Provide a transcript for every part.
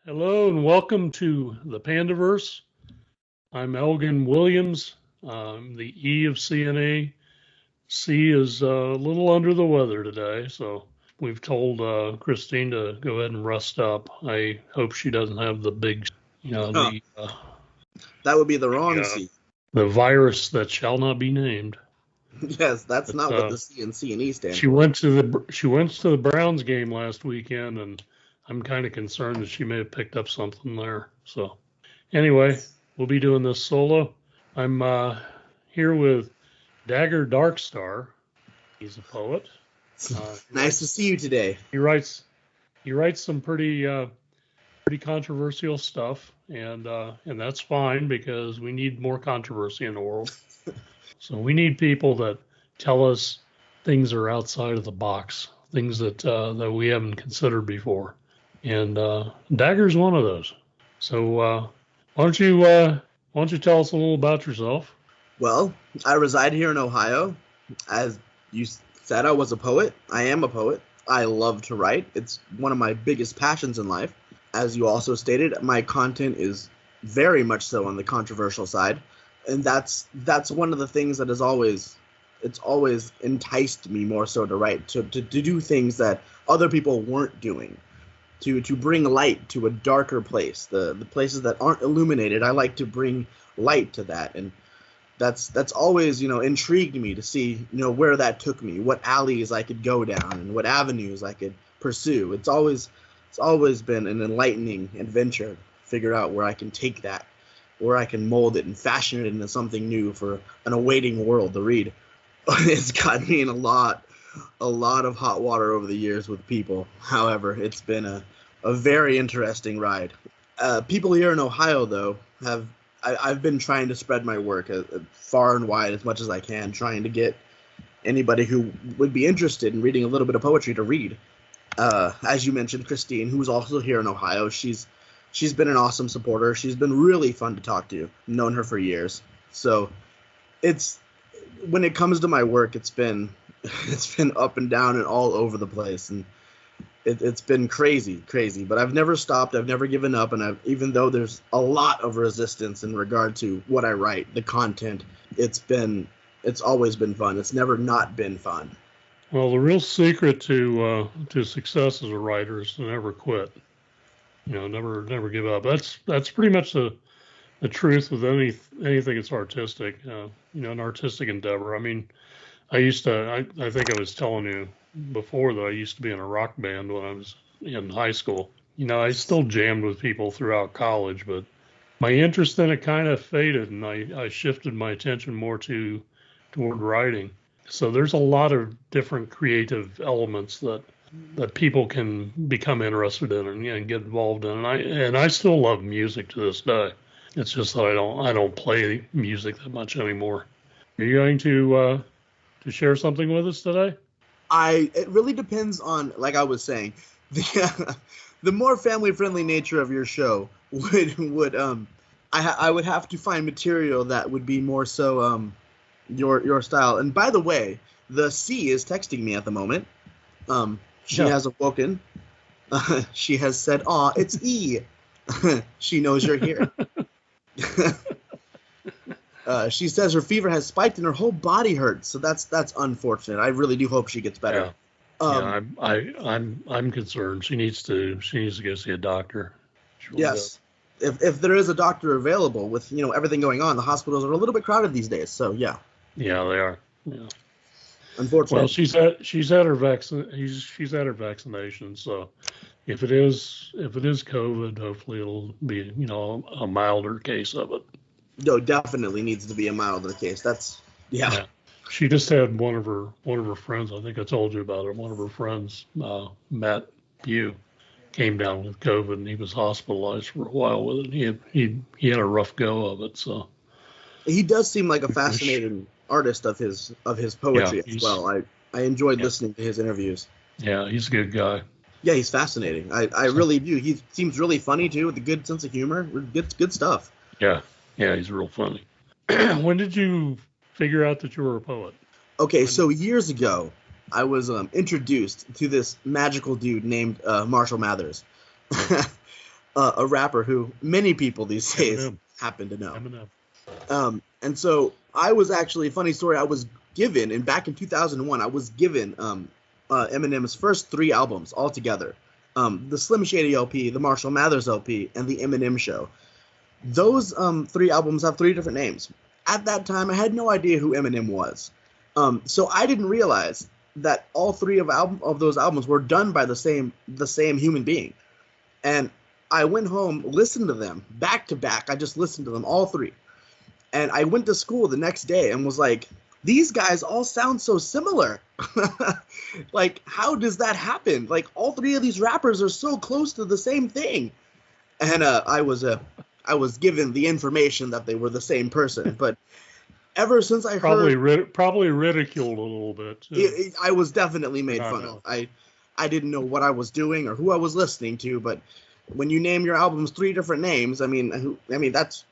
Hello and welcome to the Pandaverse. I'm Elgin Williams. The E of CNA. C is a little under the weather today, so we've told Christine to go ahead and rest up. I hope she doesn't have the big, you know, Huh. the That would be the wrong uh, C. the virus that shall not be named. Yes, that's But not what the C and C&E stand she for. went to the Browns game last weekend, and I'm kind of concerned that she may have picked up something there. So anyway, we'll be doing this solo. I'm here with Dagger Darkstar. He's a poet. Nice to see you today. He writes some pretty controversial stuff, and that's fine because we need more controversy in the world. So we need people that tell us things are outside of the box, things that we haven't considered before, and Dagger's one of those. So why don't you tell us a little about yourself? Well, I reside here in Ohio. As you said, I was a poet. I am a poet. I love to write. It's one of my biggest passions in life. As you also stated, my content is very much so on the controversial side. And that's one of the things that it's always enticed me more so to write, to do things that other people weren't doing, to bring light to a darker place, the places that aren't illuminated. I like to bring light to that, and that's always intrigued me to see where that took me, what alleys I could go down, and what avenues I could pursue. It's always been an enlightening adventure to figure out where I can take that, where I can mold it and fashion it into something new for an awaiting world to read. It's gotten me in a lot of hot water over the years with people. However, it's been a very interesting ride. People here in Ohio, though, I've been trying to spread my work far and wide as much as I can, trying to get anybody who would be interested in reading a little bit of poetry to read. As you mentioned, Christine, who's also here in Ohio, she's been an awesome supporter. She's been really fun to talk to. Known her for years. So when it comes to my work, it's been up and down and all over the place, and it's been crazy. But I've never stopped. I've never given up, and even though there's a lot of resistance in regard to what I write, the content, it's always been fun. It's never not been fun. Well, the real secret to success as a writer is to never quit. Never give up. That's pretty much the truth with anything that's artistic. An artistic endeavor. I mean, I think I was telling you before that I used to be in a rock band when I was in high school. I still jammed with people throughout college, but my interest in it kind of faded, and I shifted my attention more toward writing. So there's a lot of different creative elements that people can become interested in and get involved in. And I still love music to this day. It's just that I don't play music that much anymore. Are you going to share something with us today? It really depends on, like I was saying, the more family friendly nature of your show would I would have to find material that would be more so your style. And by the way, the C is texting me at the moment. She has awoken. She has said, "Aw, it's E." She knows you're here. She says her fever has spiked and her whole body hurts, so that's unfortunate. I really do hope she gets better. Yeah, I'm concerned. She needs to go see a doctor. Really yes, if there is a doctor available, with everything going on, the hospitals are a little bit crowded these days. So yeah. Yeah, they are. Yeah. Unfortunately. Well, she's had her vaccination, so if it is COVID, hopefully it'll be a milder case of it. No, definitely needs to be a milder case. That's yeah. She just had one of her friends. I think I told you about it. One of her friends, Matt Pugh, came down with COVID, and he was hospitalized for a while with it. He had a rough go of it. So he does seem like a fascinating artist of his poetry as well. I enjoyed listening to his interviews. Yeah, he's a good guy. Yeah, he's fascinating. I really do. He seems really funny too, with a good sense of humor. Good stuff. Yeah, he's real funny. When did you figure out that you were a poet? Okay, so years ago, I was introduced to this magical dude named Marshall Mathers. a rapper who many people these days Eminem. happen to know. Eminem. And so I was actually, funny story, I was given, and back in 2001, I was given Eminem's first 3 albums all together. The Slim Shady LP, the Marshall Mathers LP, and the Eminem Show. Those 3 albums have 3 different names. At that time, I had no idea who Eminem was. So I didn't realize that all 3 of those albums were done by the same human being. And I went home, listened to them back to back. I just listened to them, all 3. And I went to school the next day and was like, these guys all sound so similar. Like, how does that happen? Like, all 3 of these rappers are so close to the same thing. And I was given the information that they were the same person. But ever since I heard... Probably ridiculed a little bit. I was definitely made fun of. I didn't know what I was doing or who I was listening to, but when you name your albums 3 different names, I mean that's...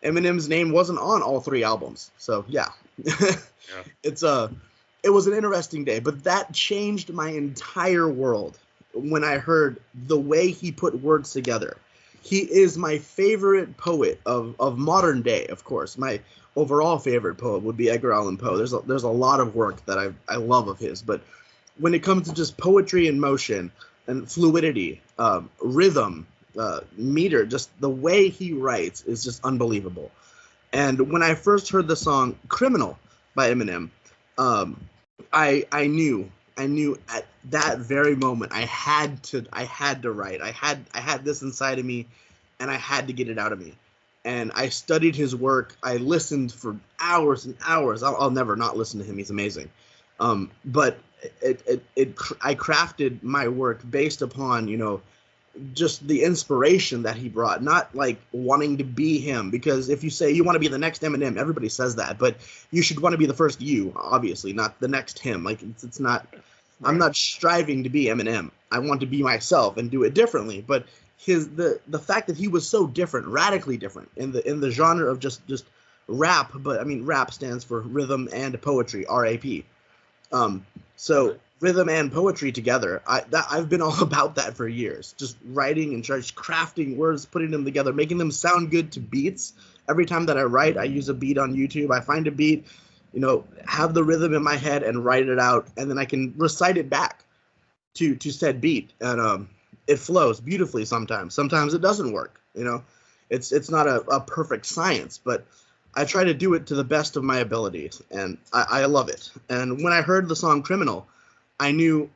Eminem's name wasn't on all 3 albums. So, yeah. Yeah. It was an interesting day, but that changed my entire world when I heard the way he put words together. He is my favorite poet of modern day, of course. My overall favorite poet would be Edgar Allan Poe. There's a lot of work that I love of his, but when it comes to just poetry in motion and fluidity, rhythm, meter, just the way he writes is just unbelievable. And when I first heard the song "Criminal" by Eminem, I knew at that very moment I had to write. I had this inside of me, and I had to get it out of me. And I studied his work. I listened for hours and hours. I'll never not listen to him. He's amazing. But I crafted my work based upon, just the inspiration that he brought, not like wanting to be him. Because if you say you want to be the next Eminem, everybody says that, but you should want to be the first you, obviously, not the next him. Like, it's not, right. I'm not striving to be Eminem. I want to be myself and do it differently. But the fact that he was so different, radically different in the genre of just rap, but I mean, rap stands for rhythm and poetry, RAP. So rhythm and poetry together, I've been all about that for years. Just writing and just crafting words, putting them together, making them sound good to beats. Every time that I write, I use a beat on YouTube. I find a beat, have the rhythm in my head and write it out, and then I can recite it back to said beat, and it flows beautifully sometimes. Sometimes it doesn't work. It's not a perfect science, but I try to do it to the best of my abilities, and I love it. And when I heard the song "Criminal," I knew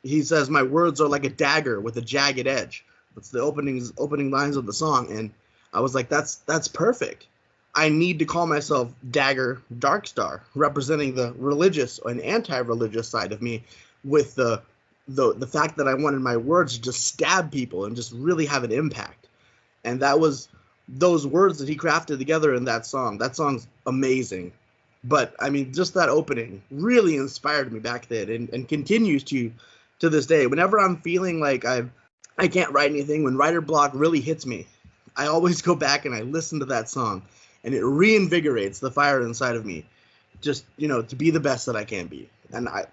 he says my words are like a dagger with a jagged edge. That's the opening lines of the song, and I was like, that's perfect. I need to call myself Dagger Darkstar, representing the religious and anti-religious side of me, with the fact that I wanted my words to just stab people and just really have an impact. And that was those words that he crafted together in that song. That song's amazing. But, I mean, just that opening really inspired me back then, and continues to this day. Whenever I'm feeling like I can't write anything, when writer block really hits me, I always go back and I listen to that song, and it reinvigorates the fire inside of me, just, to be the best that I can be. And I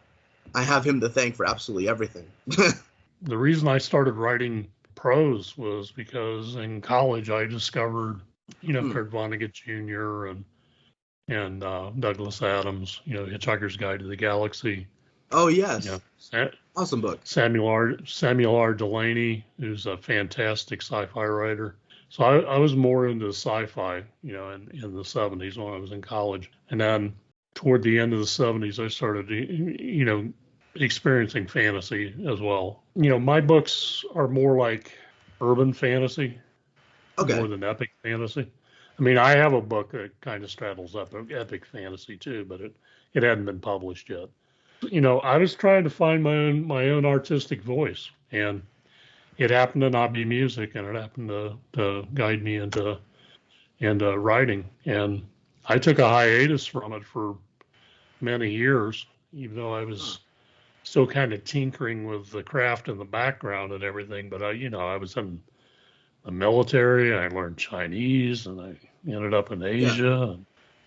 have him to thank for absolutely everything. The reason I started writing prose was because in college I discovered, Kurt Vonnegut Jr. and Douglas Adams, Hitchhiker's Guide to the Galaxy. Oh yes, awesome book. Samuel R. Delaney, who's a fantastic sci-fi writer. So I was more into sci-fi, in the 70s when I was in college, and then toward the end of the 70s I started, experiencing fantasy as well. My books are more like urban fantasy, more than epic fantasy. I mean, I have a book that kind of straddles up epic fantasy too, but it hadn't been published yet. I was trying to find my own artistic voice, and it happened to not be music, and it happened to guide me into writing. And I took a hiatus from it for many years, even though I was still kind of tinkering with the craft in the background and everything. But I was in the military. I learned Chinese, and I ended up in Asia.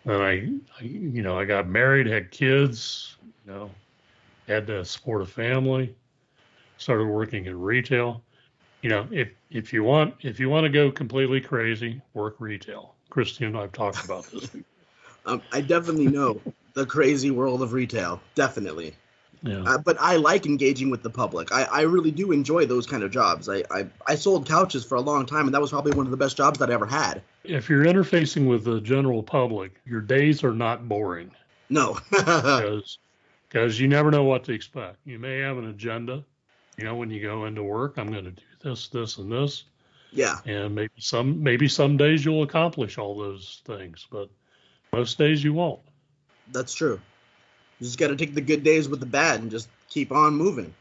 Yeah. And then I got married, had kids, had to support a family, started working in retail. if you want to go completely crazy, work retail. Christy and I've talked about this. I definitely know the crazy world of retail, definitely. Yeah. But I like engaging with the public. I really do enjoy those kind of jobs. I sold couches for a long time, and that was probably one of the best jobs that I ever had. If you're interfacing with the general public, your days are not boring No. because you never know what to expect. You may have an agenda. When you go into work, I'm going to do this, this, and this. Yeah, And maybe some days you'll accomplish all those things, but most days you won't. that's true. You just got to take the good days with the bad and just keep on moving.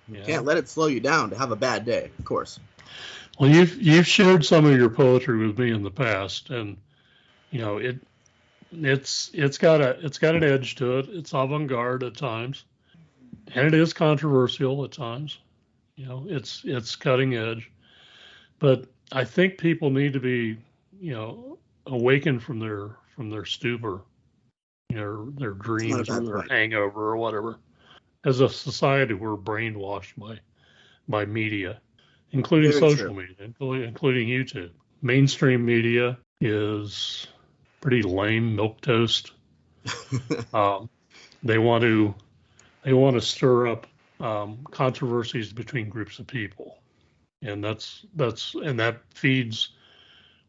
Yeah. Can't let it slow you down to have a bad day, of course. Well, you've shared some of your poetry with me in the past, and it's got an edge to it. It's avant-garde at times, and it is controversial at times. It's cutting edge, but I think people need to be awakened from their stupor, their dreams or their hangover or whatever. As a society, we're brainwashed by media, including social media, including YouTube. Mainstream media is pretty lame milquetoast. They want to stir up controversies between groups of people, and that feeds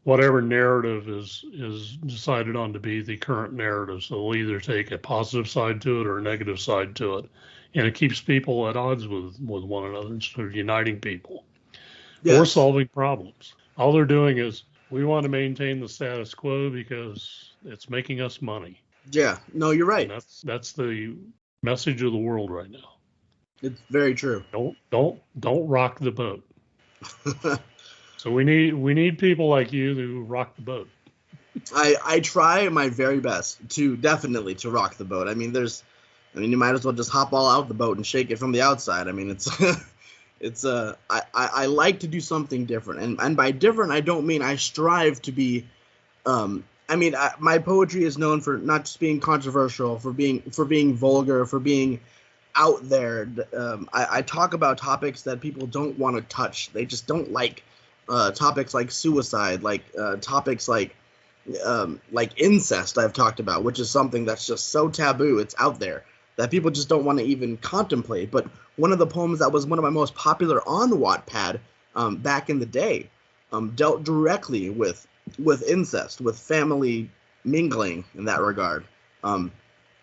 whatever narrative is decided on to be the current narrative. So they'll either take a positive side to it or a negative side to it, and it keeps people at odds with one another instead of uniting people or solving problems. All they're doing is, we want to maintain the status quo because it's making us money. Yeah, no, you're right. And that's the message of the world right now. It's very true. Don't rock the boat. So we need people like you to rock the boat. I try my very best to rock the boat. I mean, you might as well just hop all out the boat and shake it from the outside. I mean, I like to do something different, and by different I don't mean I strive to be. My poetry is known for not just being controversial, for being vulgar, for being out there. I talk about topics that people don't want to touch. They just don't like. Topics like suicide, topics like incest I've talked about, which is something that's just so taboo, it's out there, that people just don't want to even contemplate. But one of the poems that was one of my most popular on Wattpad back in the day dealt directly with incest, with family mingling in that regard. And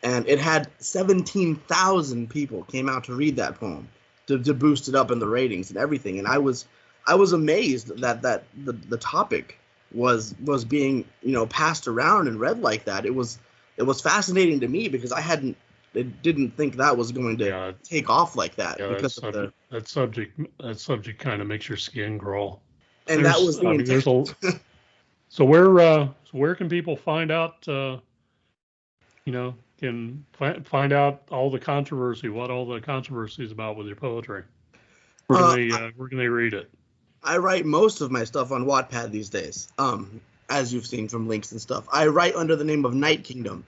it had 17,000 people came out to read that poem to boost it up in the ratings and everything. And I was amazed that the topic was being passed around and read like that. It was fascinating to me because I didn't think that was going to take off like that. Yeah, because that subject kind of makes your skin crawl. And that was the intent. So where can people find out? Can find out all the controversy, what all the controversy is about with your poetry. Where can they read it? I write most of my stuff on Wattpad these days, as you've seen from links and stuff. I write under the name of Night Kingdom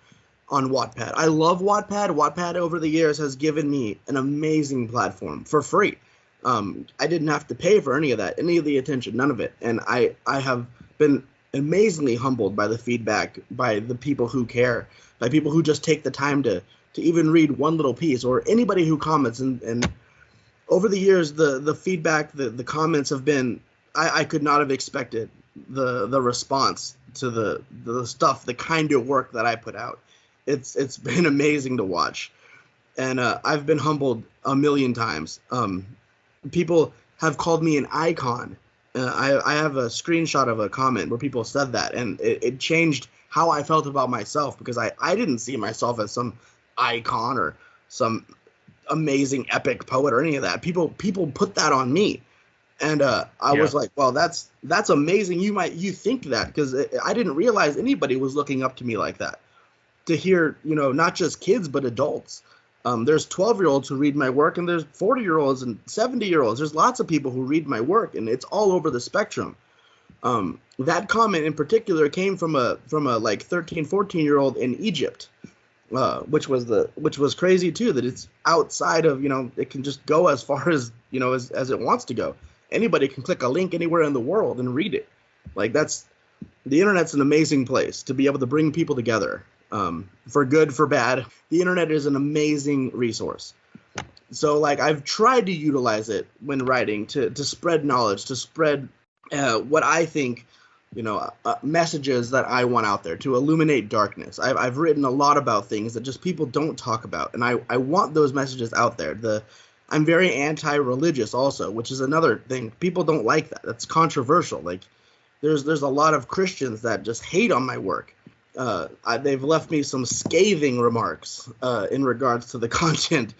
on Wattpad. I love Wattpad. Wattpad over the years has given me an amazing platform for free. I didn't have to pay for any of the attention, none of it. And I have been amazingly humbled by the feedback, by the people who care, by people who just take the time to even read one little piece, or anybody who comments. And over the years, the feedback, the comments have been, I could not have expected the response to the stuff, the kind of work that I put out. It's been amazing to watch. And I've been humbled a million times. People have called me an icon. I have a screenshot of a comment where people said that, and it changed how I felt about myself, because I didn't see myself as some icon or some amazing epic poet or any of that. People put that on me, and I was like, well, that's amazing. You think that, because I didn't realize anybody was looking up to me like that. To hear, not just kids but adults. There's 12-year-olds who read my work, and there's 40-year-olds and 70-year-olds. There's lots of people who read my work, and it's all over the spectrum. That comment in particular came from a like 13, 14-year-old in Egypt, which was crazy too, that it's outside of, it can just go as far as, as it wants to go. anybody can click a link anywhere in the world and read it. Like the internet's an amazing place to be able to bring people together, for good, for bad. The internet is an amazing resource. So like I've tried to utilize it when writing to spread knowledge, to spread what I think, messages that I want out there, to illuminate darkness. I've written a lot about things that just people don't talk about, and I want those messages out there. I'm very anti-religious also, which is another thing. People don't like that. That's controversial. Like there's a lot of Christians that just hate on my work. They've left me some scathing remarks in regards to the content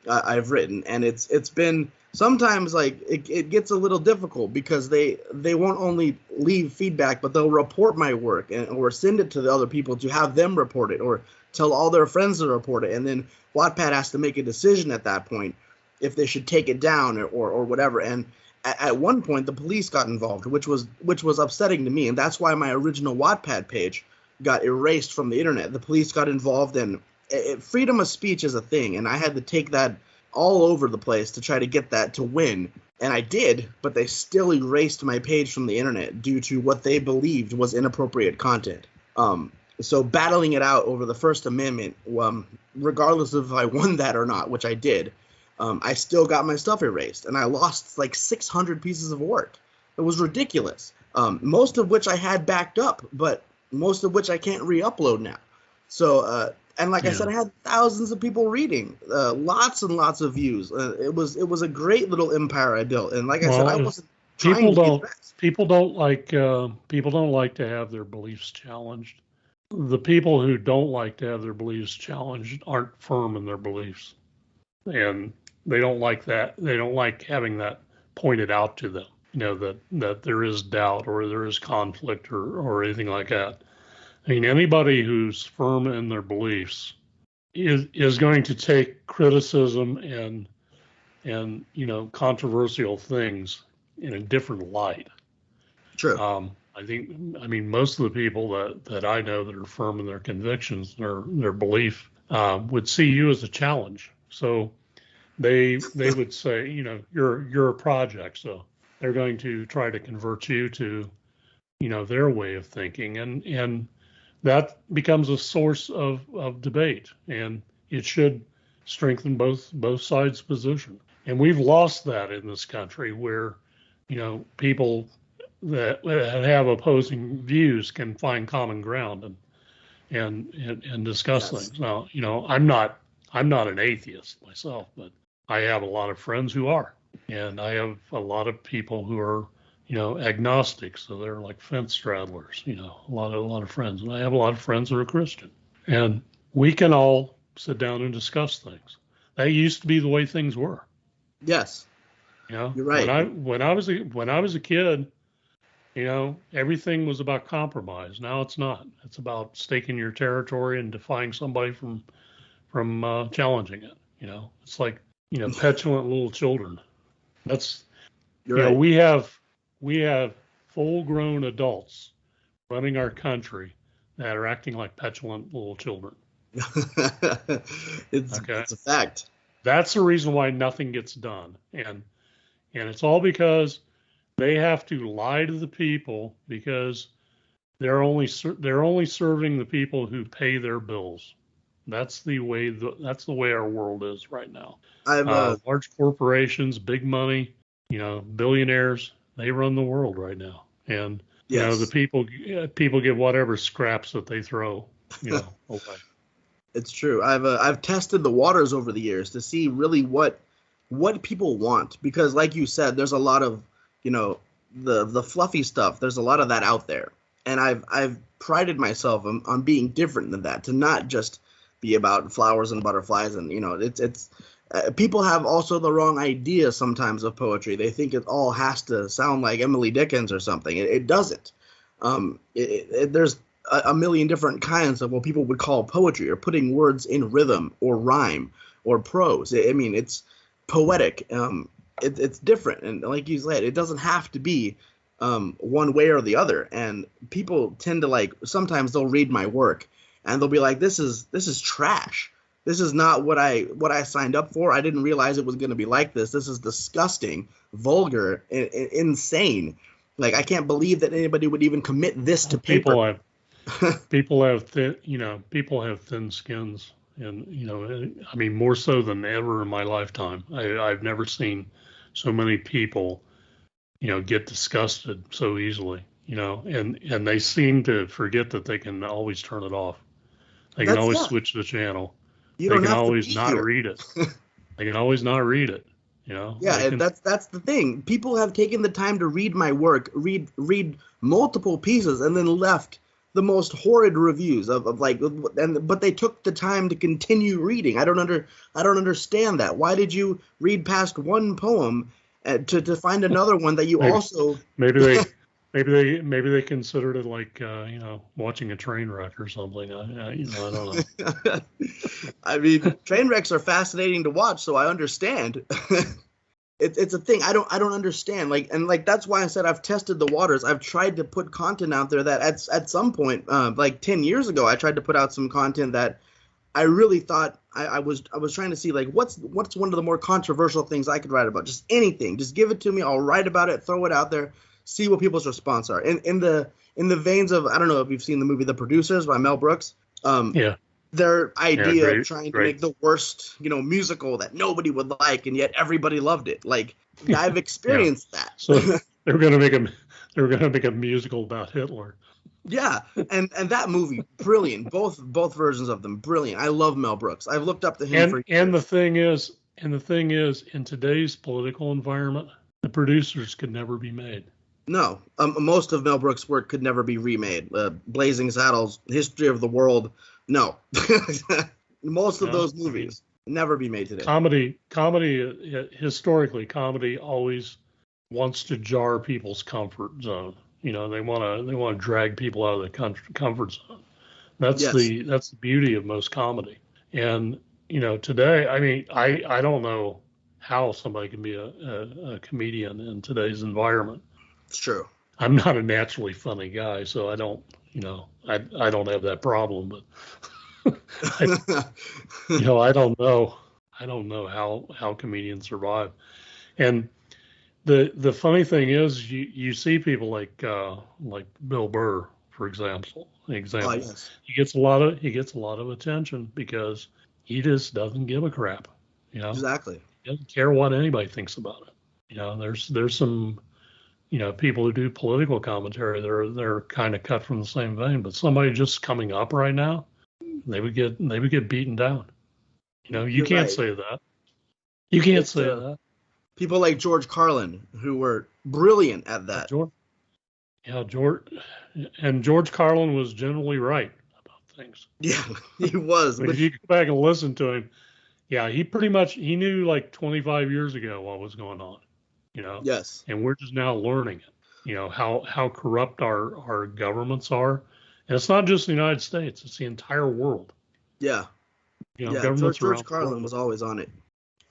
I've written, and it's been sometimes like it gets a little difficult because they won't only leave feedback, but they'll report my work or send it to the other people to have them report it, or tell all their friends to report it, and then Wattpad has to make a decision at that point if they should take it down or whatever. And at one point the police got involved, which was upsetting to me, and that's why my original Wattpad page got erased from the internet. The police got involved, and freedom of speech is a thing, and I had to take that all over the place to try to get that to win, and I did, but they still erased my page from the internet due to what they believed was inappropriate content. So battling it out over the First Amendment, regardless of if I won that or not, which I did, I still got my stuff erased, and I lost like 600 pieces of work. It was ridiculous, most of which I had backed up, but most of which I can't re-upload now. So, and like I said, I had thousands of people reading, lots and lots of views. It was a great little empire I built. And like I said, I wasn't trying to be the best. People don't like to have their beliefs challenged. The people who don't like to have their beliefs challenged aren't firm in their beliefs, and they don't like that. They don't like having that pointed out to them. That there is doubt or there is conflict or anything like that. I mean, anybody who's firm in their beliefs is going to take criticism and controversial things in a different light. True. I mean, most of the people that I know that are firm in their convictions, their belief, would see you as a challenge. So they would say, you're a project, so they're going to try to convert you to, their way of thinking, and that becomes a source of debate, and it should strengthen both sides' position. And we've lost that in this country, where people that have opposing views can find common ground and discuss things. Now, I'm not an atheist myself, but I have a lot of friends who are, and I have a lot of people who are agnostic, so they're like fence straddlers, a lot of friends. And I have a lot of friends who are Christian. And we can all sit down and discuss things. That used to be the way things were. Yes. You're right. When I was a kid, everything was about compromise. Now it's not. It's about staking your territory and defying somebody from challenging it. It's like, petulant little children. You're right. We have full-grown adults running our country that are acting like petulant little children. It's a fact. That's the reason why nothing gets done, and it's all because they have to lie to the people, because they're only serving the people who pay their bills. That's the way our world is right now. Large corporations, big money, billionaires. They run the world right now, and the people get whatever scraps that they throw, away. It's true. I've tested the waters over the years to see really what people want, because like you said, there's a lot of the fluffy stuff. There's a lot of that out there, and I've prided myself on being different than that, to not just be about flowers and butterflies, and it's. People have also the wrong idea sometimes of poetry. They think it all has to sound like Emily Dickens or something. It doesn't. There's a million different kinds of what people would call poetry, or putting words in rhythm or rhyme or prose. It's poetic. It's different. And like you said, it doesn't have to be one way or the other. And people tend to sometimes they'll read my work and they'll be like, this is trash. This is not what I signed up for. I didn't realize it was going to be like this. This is disgusting, vulgar, insane. Like, I can't believe that anybody would even commit this to paper. People have thin skins, and I mean, more so than ever in my lifetime. I've never seen so many people, get disgusted so easily, and they seem to forget that they can always turn it off. They can always switch the channel. You they don't can have always to be not here. read it. They can always not read it. Yeah, that's the thing. People have taken the time to read my work, read multiple pieces, and then left the most horrid reviews of like, but they took the time to continue reading. I don't understand that. Why did you read past one poem to find another one that you also maybe they considered it like watching a train wreck or something. I don't know. I mean, train wrecks are fascinating to watch, so I understand. It's a thing I don't understand. Like that's why I said I've tested the waters. I've tried to put content out there that at some point, like 10 years ago, I tried to put out some content that I really thought I was trying to see, like, what's one of the more controversial things I could write about. Just anything, just give it to me. I'll write about it, throw it out there, see what people's response are. In the veins of, I don't know if you've seen the movie The Producers by Mel Brooks. Yeah. Their idea of trying to make the worst, musical that nobody would like, and yet everybody loved it. Like, I've experienced that. So they were going to make a musical about Hitler. Yeah, and that movie, brilliant. Both versions of them, brilliant. I love Mel Brooks. I've looked up to him for years. And the thing is, in today's political environment, The Producers could never be made. No, most of Mel Brooks' work could never be remade. Blazing Saddles, History of the World. No, most of those movies never be made today. Historically, comedy always wants to jar people's comfort zone. They want to drag people out of the comfort zone. That's the beauty of most comedy. And today, I mean, I don't know how somebody can be a comedian in today's environment. It's true. I'm not a naturally funny guy, so I don't. I don't have that problem, but I don't know. I don't know how comedians survive. And the funny thing is, you see people like Bill Burr, for example. Oh, yes. He gets a lot of attention because he just doesn't give a crap. Exactly. He doesn't care what anybody thinks about it. There's some people who do political commentary, they're kind of cut from the same vein. But somebody just coming up right now, they would get beaten down. You can't say that. You can't say that. People like George Carlin, who were brilliant at that. George Carlin was generally right about things. Yeah, he was. But if you go back and listen to him, he knew like 25 years ago what was going on. Yes. And we're just now learning it. How corrupt our governments are, and it's not just the United States; it's the entire world. Yeah. Governments. George Carlin was always on it.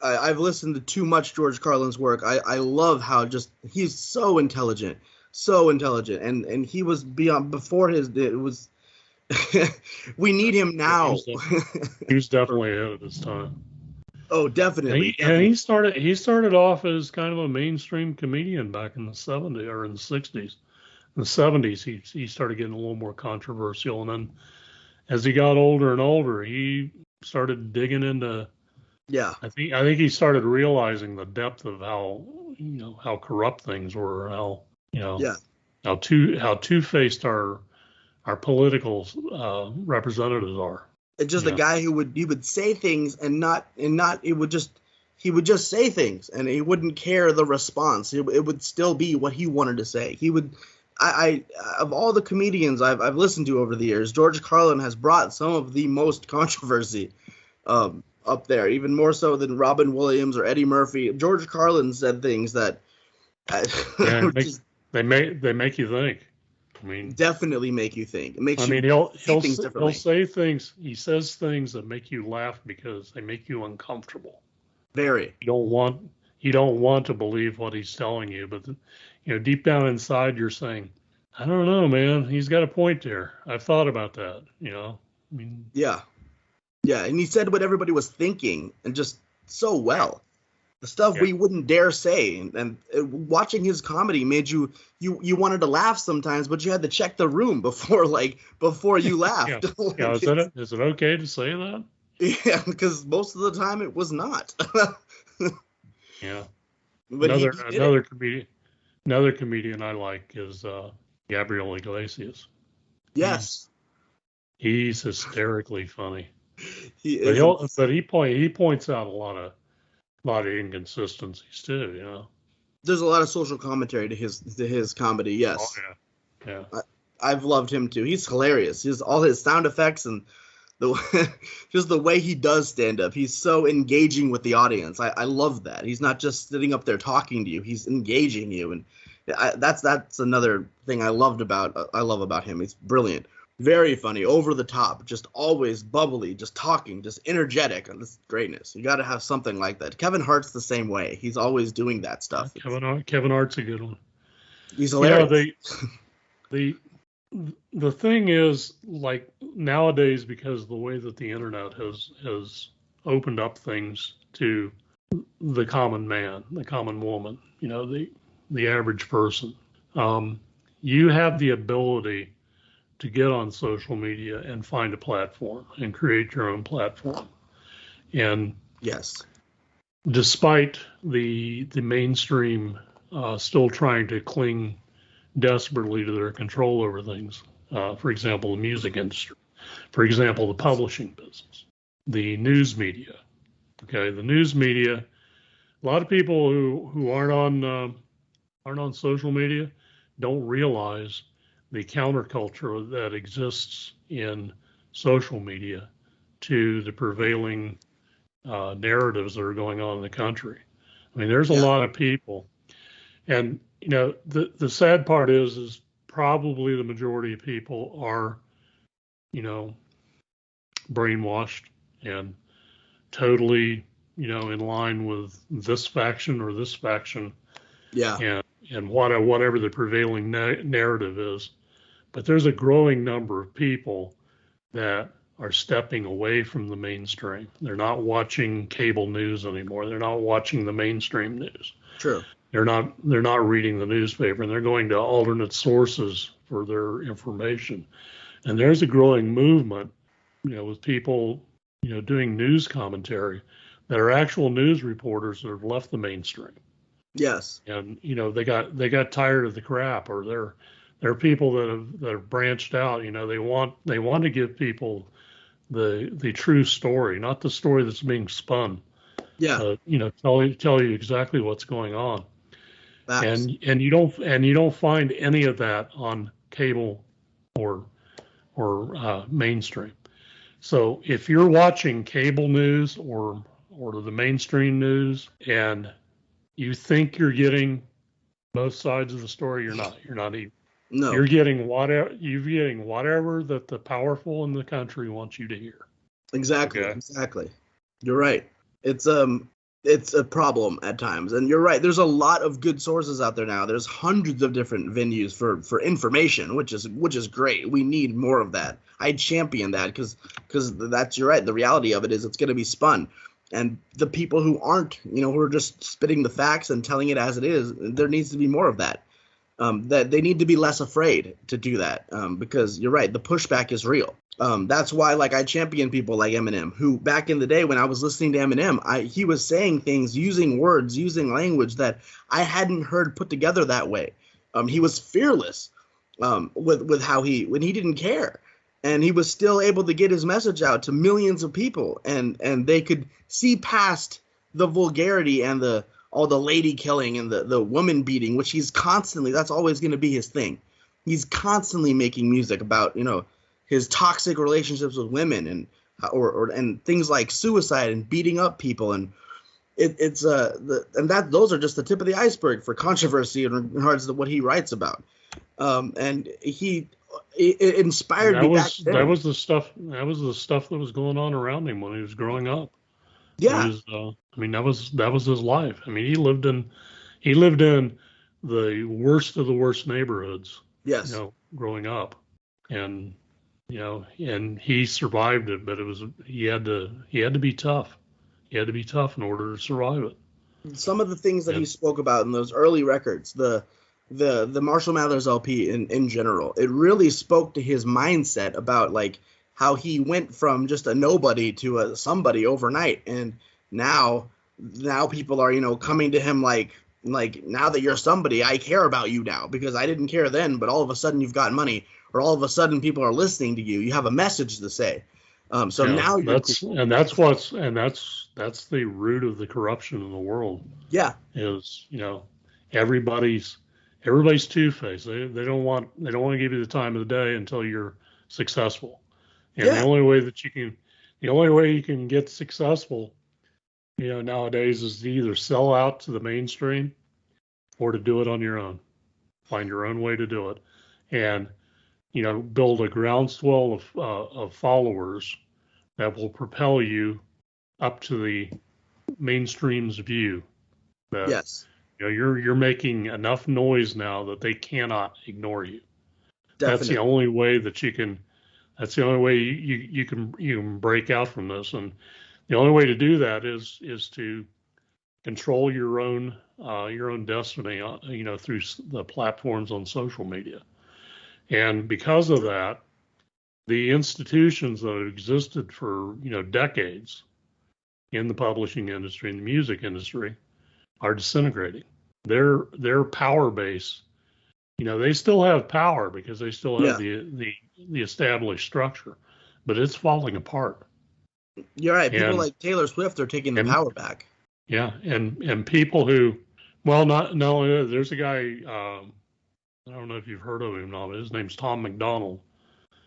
I've listened to too much George Carlin's work. I love how he's so intelligent, and he was before his. It was. We need him now. He was definitely ahead of his time. Oh, definitely. And he started off as kind of a mainstream comedian back in the 70s or in the 60s. In the 70s, he started getting a little more controversial, and then as he got older and older, he started digging into. Yeah. I think he started realizing the depth of how corrupt things were, how how two-faced our political representatives are. It's just a guy who would say things and he would just say things, and he wouldn't care the response. It would still be what he wanted to say. He would. I of all the comedians I've listened to over the years, George Carlin has brought some of the most controversy up there, even more so than Robin Williams or Eddie Murphy. George Carlin said things that they make you think. I mean, definitely make you think. It makes he'll say things. He says things that make you laugh because they make you uncomfortable. Very. You don't want to believe what he's telling you, but deep down inside you're saying, I don't know, man. He's got a point there. I've thought about that. I mean, yeah. Yeah, and he said what everybody was thinking, and just so well. The stuff Yeah. we wouldn't dare say, and watching his comedy made you wanted to laugh sometimes, but you had to check the room before you Yeah. laughed. Yeah. Like Is it okay to say that? yeah, because most of the time it was not. Yeah. But he did it. Another comedian I like is Gabriel Iglesias. He's Yes, he's hysterically funny. he is. He points out a lot of inconsistencies too, you know. There's a lot of social commentary to his comedy. Oh Yes, yeah. Yeah. I've loved him too. He's hilarious. He's all his sound effects and the just the way he does stand up. He's so engaging with the audience. I love that. He's not just sitting up there talking to you. He's engaging you, and that's another thing I love about him. He's brilliant, very funny, over the top, just always bubbly, just talking, just energetic, and this greatness. You got to have something like that. Kevin Hart's the same way. He's always doing that stuff. Kevin Hart's a good one. He's You know, hilarious. the the thing is, like nowadays, because of the way that the internet has opened up things to the common man, the common woman, you know, the average person, you have the ability to get on social media and find a platform and create your own platform. And Yes. despite the mainstream still trying to cling desperately to their control over things, for example, the music industry, for example, the publishing business, the news media. Okay, the news media. A lot of people who aren't on social media don't realize the counterculture that exists in social media to the prevailing narratives that are going on in the country. I mean, there's a Yeah. lot of people, and you know, the sad part is probably the majority of people are, you know, brainwashed and totally, you know, in line with this faction or this faction, Yeah. and whatever the prevailing narrative is. But there's a growing number of people that are stepping away from the mainstream. They're not watching cable news anymore. They're not watching the mainstream news. True. They're not reading the newspaper, and they're going to alternate sources for their information. And there's a growing movement, you know, with people, you know, doing news commentary that are actual news reporters that have left the mainstream. Yes. And you know, they got tired of the crap, or they're people that have branched out. You know, they want to give people the true story, not the story that's being spun. Yeah. You know, tell you exactly what's going on. Facts. And you don't find any of that on cable or mainstream. So if you're watching cable news or the mainstream news and you think you're getting both sides of the story, you're not. You're not even. No. You're getting whatever that the powerful in the country wants you to hear. Exactly. Okay. Exactly. You're right. It's a problem at times, and you're right. There's a lot of good sources out there now. There's hundreds of different venues for information, which is great. We need more of that. I champion that because that's you're right. The reality of it is it's going to be spun, and the people who aren't, you know, who are just spitting the facts and telling it as it is, there needs to be more of that. That they need to be less afraid to do that because you're right. The pushback is real. That's why, like, I champion people like Eminem, who back in the day when I was listening to Eminem, he was saying things, using words, using language that I hadn't heard put together that way. He was fearless with how when he didn't care, and he was still able to get his message out to millions of people, and they could see past the vulgarity and all the lady killing and the woman beating, which he's constantly. That's always going to be his thing. He's constantly making music about, you know, his toxic relationships with women and things like suicide and beating up people, and those are just the tip of the iceberg for controversy in regards to what he writes about. And it inspired me back then. That was the stuff that was going on around him when he was growing up. Yeah. I mean, that was his life. I mean, he lived in the worst of the worst neighborhoods. Yes. You know, growing up, and and he survived it, but he had to be tough. He had to be tough in order to survive it. Some of the things that he And spoke about in those early records, the Marshall Mathers LP in general, it really spoke to his mindset about like how he went from just a nobody to a somebody overnight, and now people are coming to him like now that you're somebody, I care about you now because I didn't care then, but all of a sudden you've got money, or all of a sudden people are listening to you. You have a message to say. So now you're that's cool. and that's what's and that's the root of the corruption in the world. Yeah. Is everybody's everybody's two-faced. They don't want to give you the time of the day until you're successful. And Yeah. the only way you can get successful, nowadays is to either sell out to the mainstream or to do it on your own. Find your own way to do it, and build a groundswell of followers that will propel you up to the mainstream's view. That Yes. you're making enough noise now that they cannot ignore you. That's the Definitely. only way that you can. That's the only way you can break out from this, and the only way to do that is to control your own destiny, through the platforms on social media. And because of that, the institutions that have existed for decades in the publishing industry and the music industry are disintegrating. Their power base, they still have power because they still have Yeah. the established structure, but it's falling apart. You're right. People And like Taylor Swift are taking the and power back. yeah, and people who, well, not only that, there's a guy. I don't know if you've heard of him, but his name's Tom McDonald,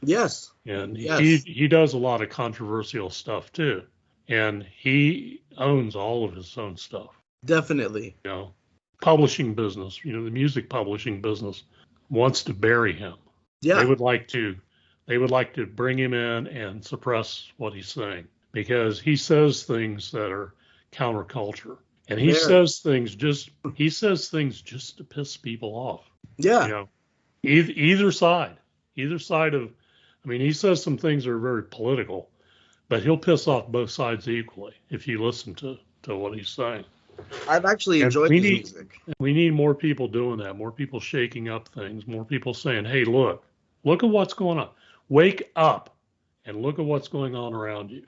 Yes. and Yes. he does a lot of controversial stuff too, and he owns all of his own stuff. Definitely. Publishing business, the music publishing business wants to bury him. They Yeah. would like to bring him in and suppress what he's saying because he says things that are counterculture, and Very. he says things just to piss people off. You Yeah. know, either side, of. I mean, he says some things that are very political, but he'll piss off both sides equally if you listen to what he's saying. I've actually And enjoyed his music. we need more people doing that, more people shaking up things, more people saying, "Hey, look at what's going on. Wake up and look at what's going on around you."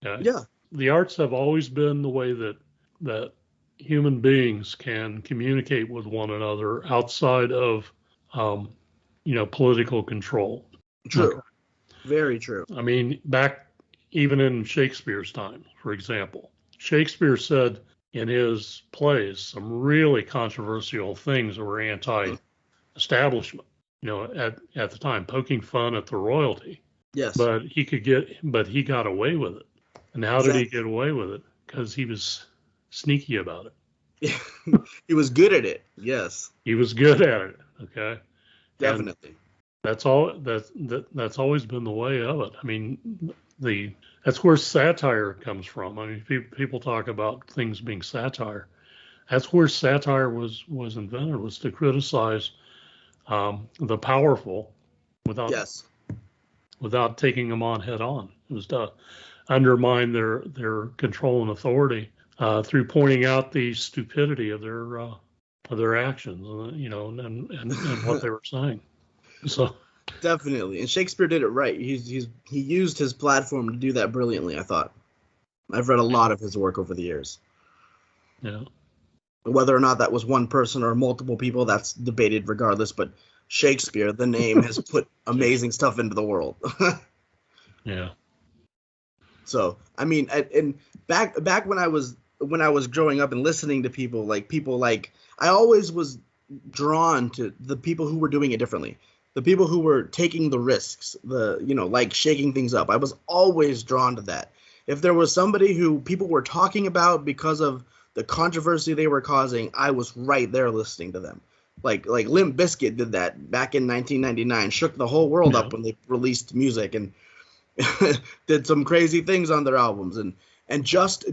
Okay? Yeah. The arts have always been the way that human beings can communicate with one another outside of political control. True. Okay. Very true. I mean, back even in Shakespeare's time, for example, Shakespeare said in his plays some really controversial things that were anti-establishment, at the time, poking fun at the royalty. Yes. But he got away with it. And how did he Exactly. get away with it? Because he was sneaky about it. He was good at it. Yes. He was good at it. Okay. And Definitely. that's that's always been the way of it. I mean, that's where satire comes from. I mean, people talk about things being satire. That's where satire was invented, was to criticize the powerful without Yes. taking them on head on. It was to undermine their control and authority through pointing out the stupidity of their actions, and what they were saying. So Definitely. And Shakespeare did it right. He used his platform to do that brilliantly, I thought. I've read a lot of his work over the years. yeah, Whether or not that was one person or multiple people, that's debated regardless, but Shakespeare, the name, has put amazing stuff into the world. yeah, So, I mean, and back when I was growing up and listening to people like I always was drawn to the people who were doing it differently. The people who were taking the risks, like shaking things up. I was always drawn to that. If there was somebody who people were talking about because of the controversy they were causing, I was right there listening to them. Like Limp Bizkit did that back in 1999, shook the whole world yeah, up when they released music and did some crazy things on their albums, and just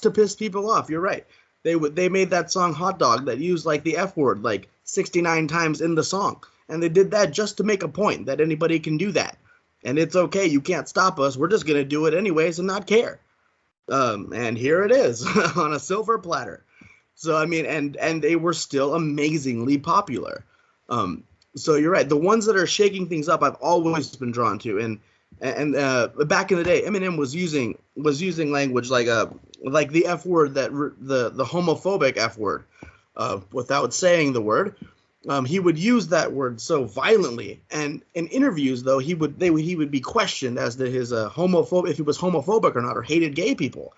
to piss people off. You're right. They made that song Hot Dog that used like the F word like 69 times in the song, and they did that just to make a point that anybody can do that. and it's okay. You can't stop us. We're just gonna do it anyways and not care. And here it is on a silver platter. So I mean, and they were still amazingly popular. So you're right. The ones that are shaking things up, I've always been drawn to. And back in the day, Eminem was using language like the F word, the homophobic F word, without saying the word. He would use that word so violently, and in interviews though he would be questioned as to his if he was homophobic or not, or hated gay people.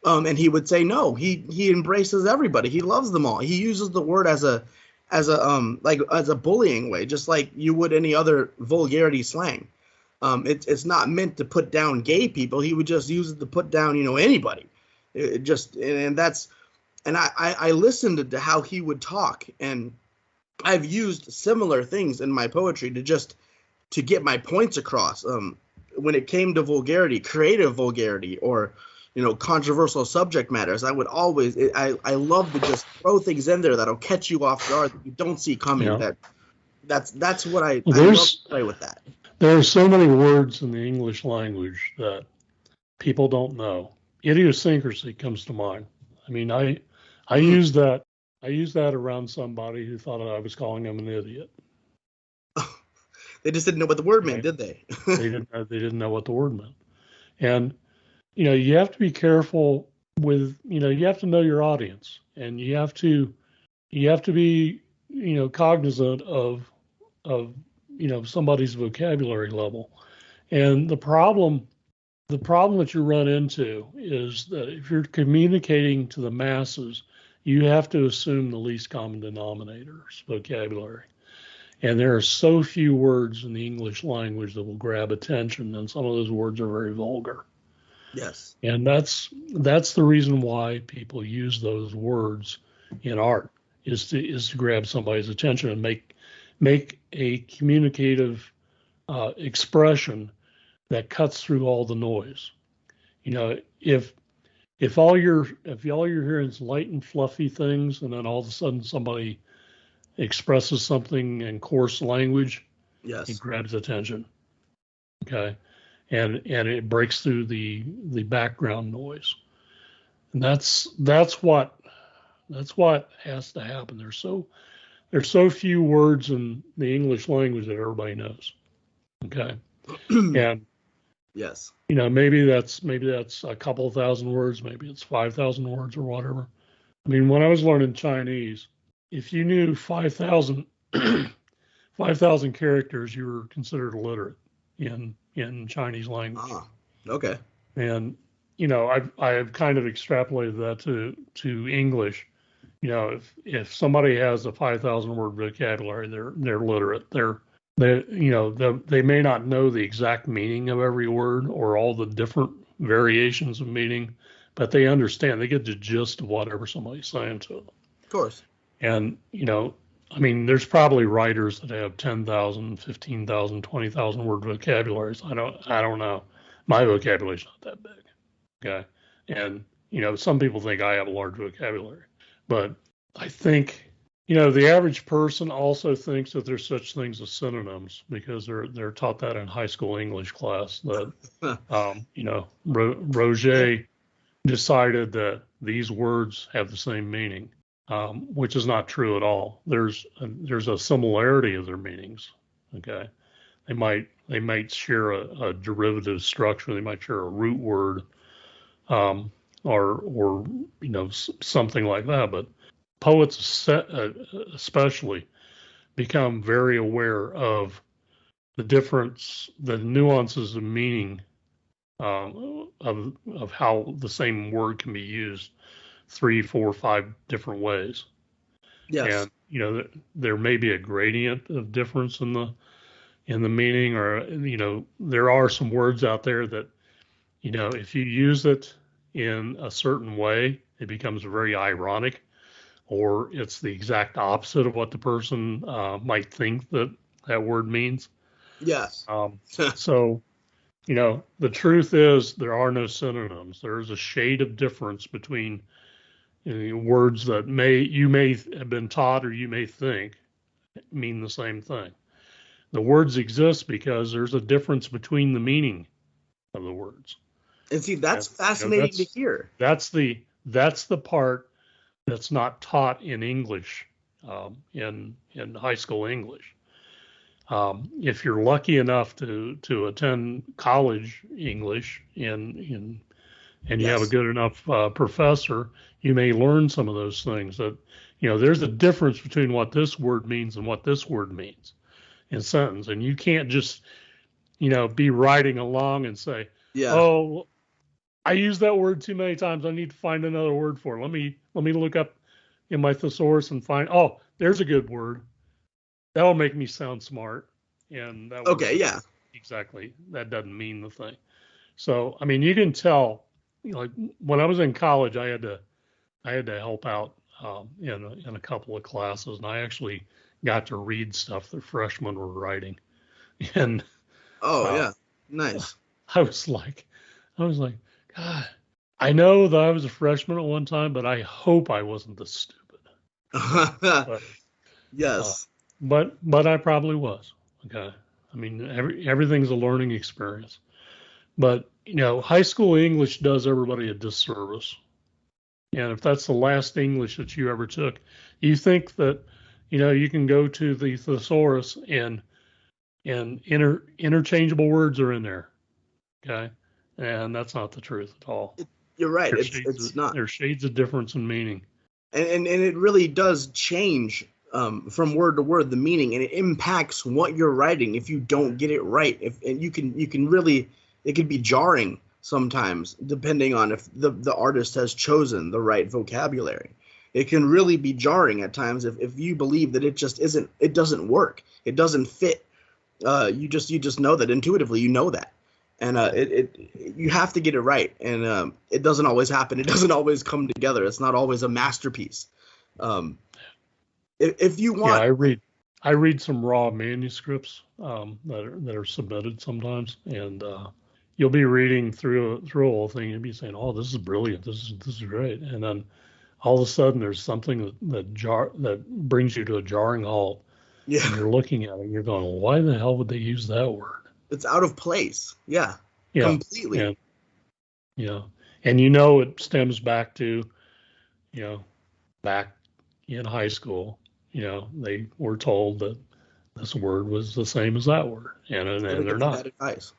And he would say no, he embraces everybody, he loves them all. He uses the word as a bullying way, just like you would any other vulgarity slang. It's not meant to put down gay people. He would just use it to put down anybody. I listened to how he would talk, and I've used similar things in my poetry to get my points across. When it came to vulgarity, creative vulgarity, or controversial subject matters, I would always I love to just throw things in there that'll catch you off guard that you don't see coming. Yeah. That's what I love to play with that. There are so many words in the English language that people don't know. Idiosyncrasy comes to mind. I mean, I use that around somebody who thought I was calling them an idiot. They just didn't know what the word meant, did they? They didn't know what the word meant. And you have to be careful with, you have to know your audience, and you have to be, cognizant of somebody's vocabulary level. And the problem that you run into is that if you're communicating to the masses, you have to assume the least common denominator's vocabulary. And there are so few words in the English language that will grab attention, and some of those words are very vulgar. Yes. And that's the reason why people use those words in art, is to grab somebody's attention and make a communicative expression that cuts through all the noise. If all you're hearing is light and fluffy things, and then all of a sudden somebody expresses something in coarse language, yes, it grabs attention. Okay, and it breaks through the background noise, and that's what has to happen. There's so few words in the English language that everybody knows. Okay, and yes, maybe that's a couple of thousand words, maybe it's 5,000 words or whatever. I mean, when I was learning Chinese, if you knew 5,000 characters, you were considered illiterate in Chinese language. Ah, okay. And I've kind of extrapolated that to English. If somebody has a 5,000 word vocabulary, they're literate. They may not know the exact meaning of every word or all the different variations of meaning, but they understand. They get the gist of whatever somebody's saying to them. Of course. And I mean, there's probably writers that have 10,000, 15,000, 20,000 word vocabularies. I don't know. My vocabulary's not that big. Okay. And, some people think I have a large vocabulary, but I think, the average person also thinks that there's such things as synonyms, because they're taught that in high school English class, that, Roger decided that these words have the same meaning. Which is not true at all. There's a similarity of their meanings. Okay, they might share a derivative structure. They might share a root word, or something like that. But poets especially become very aware of the nuances of meaning, of how the same word can be used 3, 4, 5 different ways. Yes. And there may be a gradient of difference in the meaning, or there are some words out there that if you use it in a certain way, it becomes very ironic, or it's the exact opposite of what the person might think that word means. Yes. So the truth is, there are no synonyms. There is a shade of difference between words that you may have been taught, or you may think mean the same thing. The words exist because there's a difference between the meaning of the words. And see, that's And, fascinating to hear. that's the part that's not taught in English, in high school English. If you're lucky enough to attend college English and you have a Yes. good enough professor, you may learn some of those things. That there's a difference between what this word means and what this word means in sentence, and you can't just be writing along and say, Yeah. "Oh, I use that word too many times. I need to find another word for it. Let me look up in my thesaurus and find. Oh, there's a good word. That'll make me sound smart." And that word Okay. doesn't Yeah. exactly. That doesn't mean the thing. So I mean, you can tell. Like when I was in college, I had to help out in a couple of classes, and I actually got to read stuff that freshmen were writing, and Oh uh, yeah. Nice. I was like, I was like, God, I know that I was a freshman at one time, but I hope I wasn't this stupid. Okay, but uh, Yes. but I probably was. Okay, I mean everything's a learning experience, but high school English does everybody a disservice. And if that's the last English that you ever took, you think that you can go to the thesaurus and interchangeable words are in there. Okay, and that's not the truth at all. You're right. There's shades of, It's not. there's shades of difference in meaning. And it really does change from word to word the meaning, and it impacts what you're writing if you don't get it right. If and you can really, it can be jarring sometimes depending on if the artist has chosen the right vocabulary. It can really be jarring at times if you believe that it doesn't work, it doesn't fit. You just know that intuitively, you know that. And you have to get it right, and it doesn't always happen. It doesn't always come together. It's not always a masterpiece. Um, if you Yeah, want, I read some raw manuscripts that are submitted sometimes, and you'll be reading through a whole thing and be saying, "Oh, this is brilliant. This is great," and then all of a sudden there's something that brings you to a jarring halt, and yeah, you're looking at it and you're going, well, "Why the hell would they use that word?" it's out of place. Yeah, Yeah, completely. and and it stems back to you know back in high school. They were told that this word was the same as that word, So they and they're get the not. bad advice.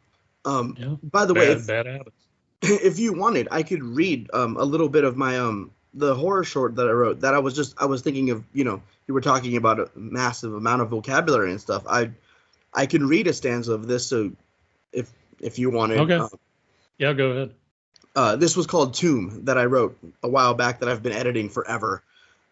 By the way, Bad if bad habits. if you wanted, I could read a little bit of my the horror short that I wrote. That I was thinking of. You were talking about a massive amount of vocabulary and stuff. I could read a stanza of this. So if you wanted. Okay, yeah, go ahead. This was called Tomb that I wrote a while back that I've been editing forever.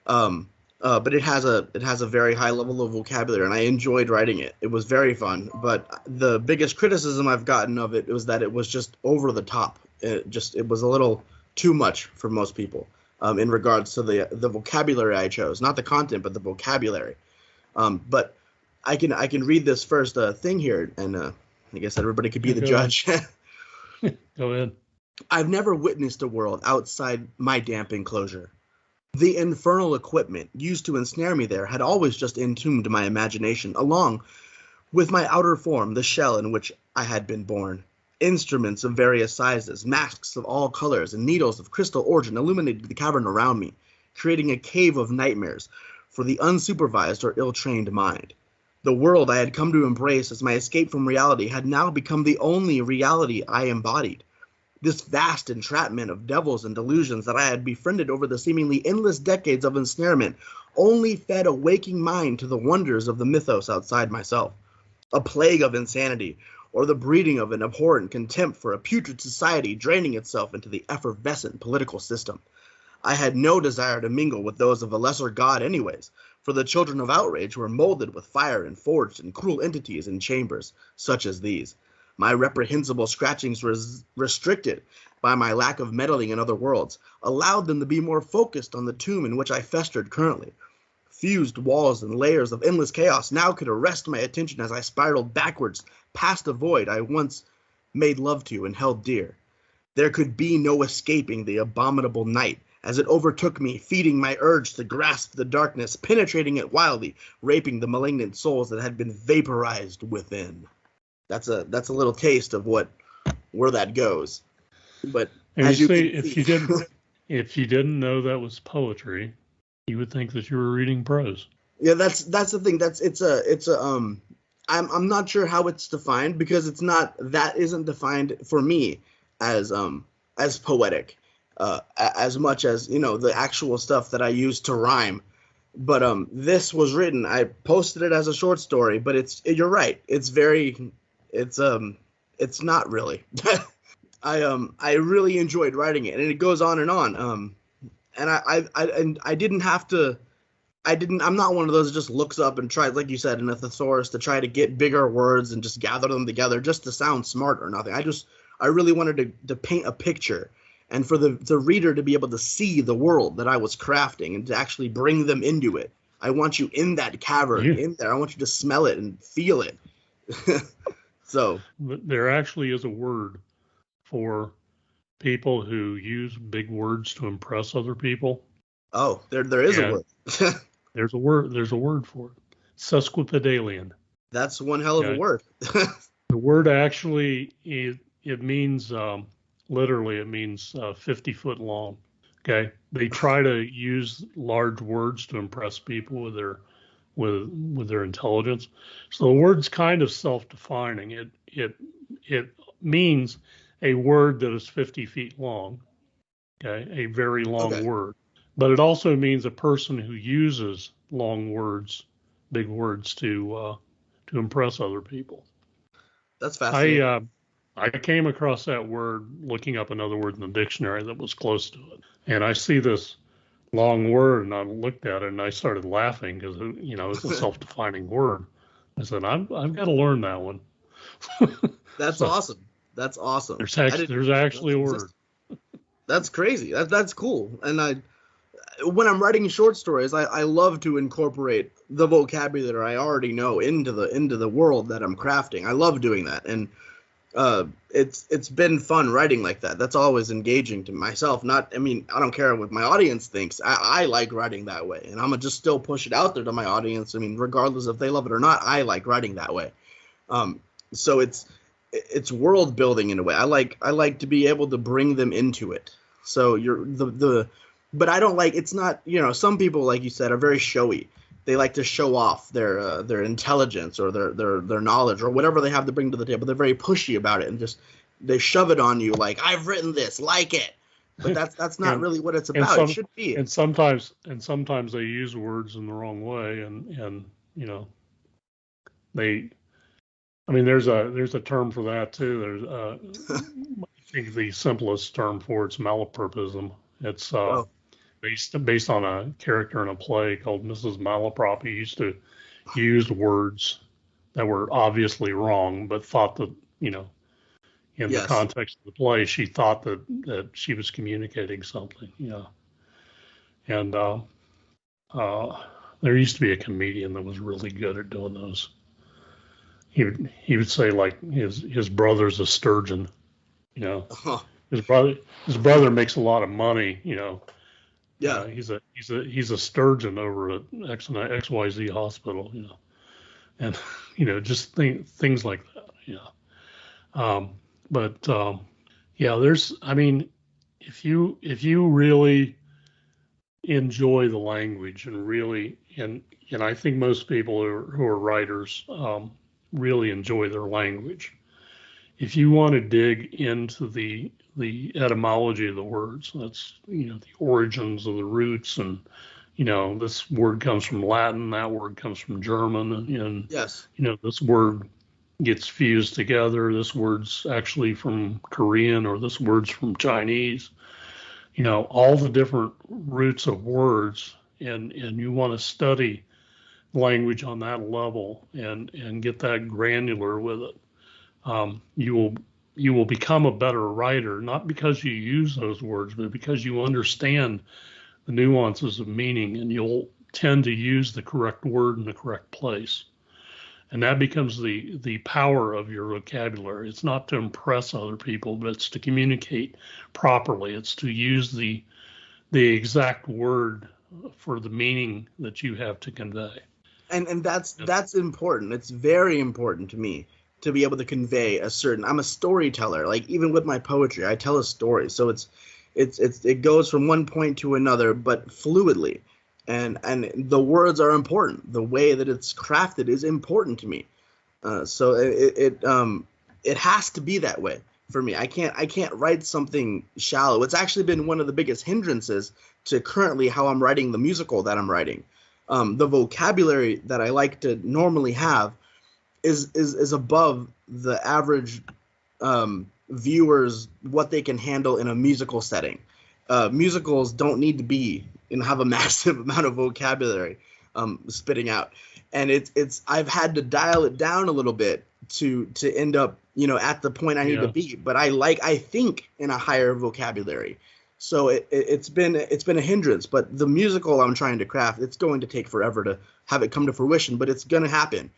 Um, but it has a very high level of vocabulary, and I enjoyed writing it. It was very fun. But the biggest criticism I've gotten of it was that it was just over the top. It was a little too much for most people in regards to the vocabulary I chose, not the content, but the vocabulary. But I can read this first thing here, and I guess everybody could be Yeah, the go ahead. judge. Go ahead. I've never witnessed a world outside my damp enclosure. The infernal equipment used to ensnare me there had always just entombed my imagination, along with my outer form, the shell in which I had been born. Instruments of various sizes, masks of all colors, and needles of crystal origin illuminated the cavern around me, creating a cave of nightmares for the unsupervised or ill-trained mind. The world I had come to embrace as my escape from reality had now become the only reality I embodied. This vast entrapment of devils and delusions that I had befriended over the seemingly endless decades of ensnarement only fed a waking mind to the wonders of the mythos outside myself. A plague of insanity, or the breeding of an abhorrent contempt for a putrid society draining itself into the effervescent political system. I had no desire to mingle with those of a lesser god anyways, for the children of outrage were molded with fire and forged in cruel entities in chambers such as these. My reprehensible scratchings were restricted by my lack of meddling in other worlds, allowed them to be more focused on the tomb in which I festered currently. Fused walls and layers of endless chaos now could arrest my attention as I spiraled backwards past the void I once made love to and held dear. There could be no escaping the abominable night as it overtook me, feeding my urge to grasp the darkness, penetrating it wildly, raping the malignant souls that had been vaporized within. That's a little taste of where that goes. But And as you you see, can if see, you didn't know that was poetry, you would think that you were reading prose. yeah, that's the thing. I'm not sure how it's defined, because that isn't defined for me as poetic, as much as, the actual stuff that I use to rhyme. But this was written. I posted it as a short story, but you're right. It's not really. I really enjoyed writing it, and it goes on and on. And I didn't have to. I'm not one of those that just looks up and tries, like you said, in a thesaurus, to try to get bigger words and just gather them together just to sound smart or nothing. I really wanted to paint a picture, and for the reader to be able to see the world that I was crafting and to actually bring them into it. I want you in that cavern, in there. I want you to smell it and feel it. So there actually is a word for people who use big words to impress other people. Oh, there is a word. There's a word for it. Sesquipedalian. That's one hell of a word. The word actually it means literally it means 50 foot long. Okay, they try to use large words to impress people with their intelligence. So the word's kind of self-defining. It means a word that is 50 feet long. Okay, a very long word. But it also means a person who uses long words, big words to impress other people. That's fascinating. I came across that word looking up another word in the dictionary that was close to it, and I see this long word, and I looked at it and I started laughing because it's a self-defining word. I said, I've got to learn that one. That's awesome. That's awesome. There's actually a word. That's crazy. That's cool. And when I'm writing short stories, I love to incorporate the vocabulary I already know into the world that I'm crafting. I love doing that, and it's been fun writing like that. That's always engaging to myself. I don't care what my audience thinks. I like writing that way, and I'm gonna just still push it out there to my audience. Regardless if they love it or not, I like writing that way. So it's world building in a way. I like to be able to bring them into it. So but I don't like, it's not, some people, like you said, are very showy. They like to show off their intelligence or their knowledge or whatever they have to bring to the table. They're very pushy about it, and just they shove it on you like, I've written this, like it. But that's not really what it's about. It should be. And sometimes they use words in the wrong way, and there's a term for that too. There's I think the simplest term for it's malapropism. It's based on a character in a play called Mrs. Malaprop, who used to use words that were obviously wrong, but thought that, in the context of the play, she thought that she was communicating something, And there used to be a comedian that was really good at doing those. He would say, like, his brother's a sturgeon, His brother makes a lot of money, Yeah. He's a sturgeon over at XYZ hospital, and just things like that, there's, if you really enjoy the language and really, and I think most people who are writers really enjoy their language. If you want to dig into the etymology of the words, that's, the origins of the roots, and, this word comes from Latin, that word comes from German, and yes, this word gets fused together. This word's actually from Korean, or this word's from Chinese. All the different roots of words, and you want to study language on that level and get that granular with it. You will become a better writer, not because you use those words, but because you understand the nuances of meaning, and you'll tend to use the correct word in the correct place. And that becomes the power of your vocabulary. It's not to impress other people, but it's to communicate properly. It's to use the the exact word for the meaning that you have to convey. And that's important. It's very important to me to be able to convey a certain. I'm a storyteller. Like even with my poetry, I tell a story. So it goes from one point to another, but fluidly. And the words are important. The way that it's crafted is important to me. So it has to be that way for me. I can't write something shallow. It's actually been one of the biggest hindrances to currently how I'm writing the musical that I'm writing. The vocabulary that I like to normally have is above the average viewers what they can handle in a musical setting. Musicals don't need to be and have a massive amount of vocabulary spitting out, and I've had to dial it down a little bit to end up at the point I need to be. But I think in a higher vocabulary. So it's been a hindrance, but the musical I'm trying to craft, it's going to take forever to have it come to fruition, but it's going to happen.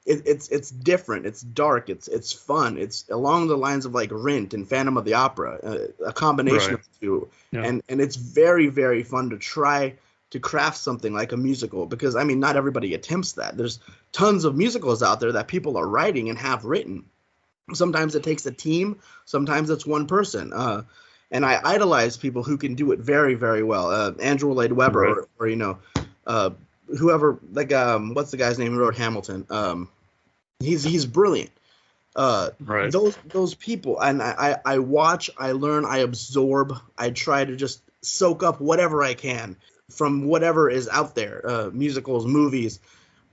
It's different. It's dark. It's fun. It's along the lines of like Rent and Phantom of the Opera, a combination of the two. Yeah. And it's very, very fun to try to craft something like a musical, because I mean, not everybody attempts that. There's tons of musicals out there that people are writing and have written. Sometimes it takes a team. Sometimes it's one person. And I idolize people who can do it very, very well. Andrew Lloyd Webber, or whoever, like what's the guy's name who wrote Hamilton? He's brilliant. Those people, and I watch, I learn, I absorb, I try to just soak up whatever I can from whatever is out there, musicals, movies.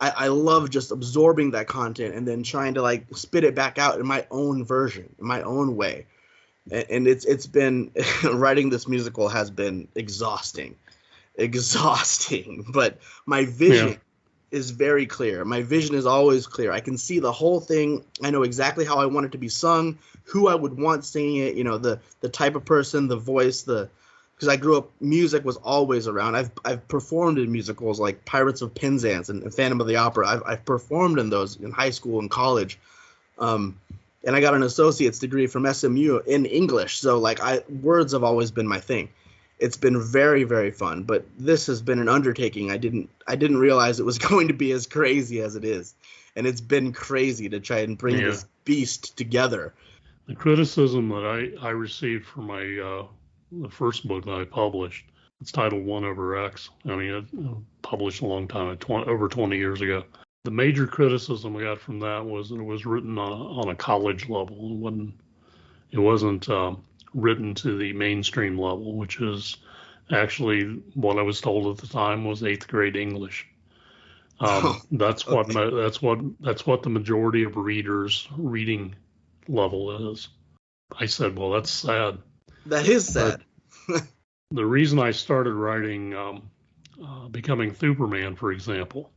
I love just absorbing that content and then trying to like spit it back out in my own version, in my own way. And it's been writing this musical has been exhausting, but my vision is very clear. My vision is always clear. I can see the whole thing. I know exactly how I want it to be sung, who I would want singing it, the type of person, the voice, because I grew up, music was always around. I've performed in musicals like Pirates of Penzance and Phantom of the Opera. I've performed in those in high school and college. And I got an associate's degree from SMU in English. So words have always been my thing. It's been very, very fun, but this has been an undertaking. I didn't realize it was going to be as crazy as it is. And it's been crazy to try and bring this beast together. The criticism that I received for my the first book that I published, it's titled 1 over X. I mean, it published a long time, over 20 years ago. The major criticism we got from that was that it was written on a college level. It wasn't written to the mainstream level, which is actually what I was told at the time was 8th grade English. That's what the majority of readers' reading level is. I said, well, that's sad. That is sad. The reason I started writing Becoming Superman, for example,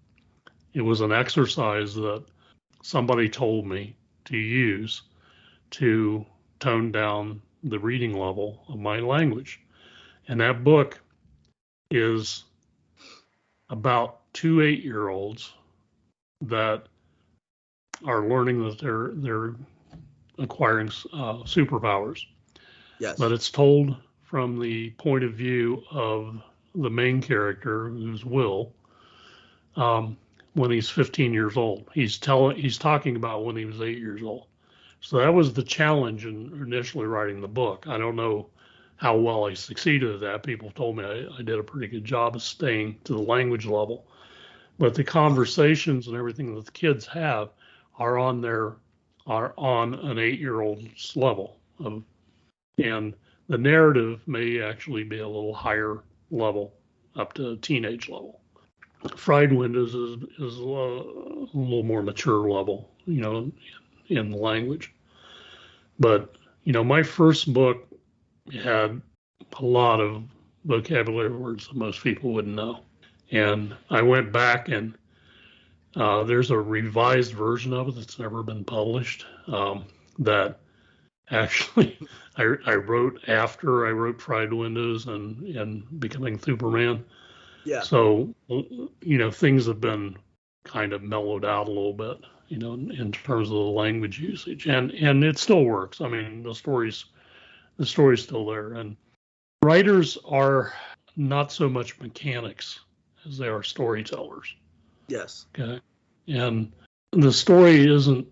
it was an exercise that somebody told me to use to tone down the reading level of my language. And that book is about 2 8-year-olds that are learning that they're acquiring superpowers. Yes. But it's told from the point of view of the main character, who's Will, when he's 15 years old. He's talking about when he was 8 years old. So that was the challenge in initially writing the book. I don't know how well I succeeded at that. People told me I did a pretty good job of staying to the language level. But the conversations and everything that the kids have are on an 8-year-old's level. And the narrative may actually be a little higher level, up to teenage level. Fried Windows is a little more mature level, in the language. But, my first book had a lot of vocabulary words that most people wouldn't know. And I went back and there's a revised version of it that's never been published that actually I wrote after I wrote Fried Windows and Becoming Superman. Yeah. So, things have been kind of mellowed out a little bit, in terms of the language usage, and it still works. I mean, the story's still there, and writers are not so much mechanics as they are storytellers. Yes. Okay, and the story isn't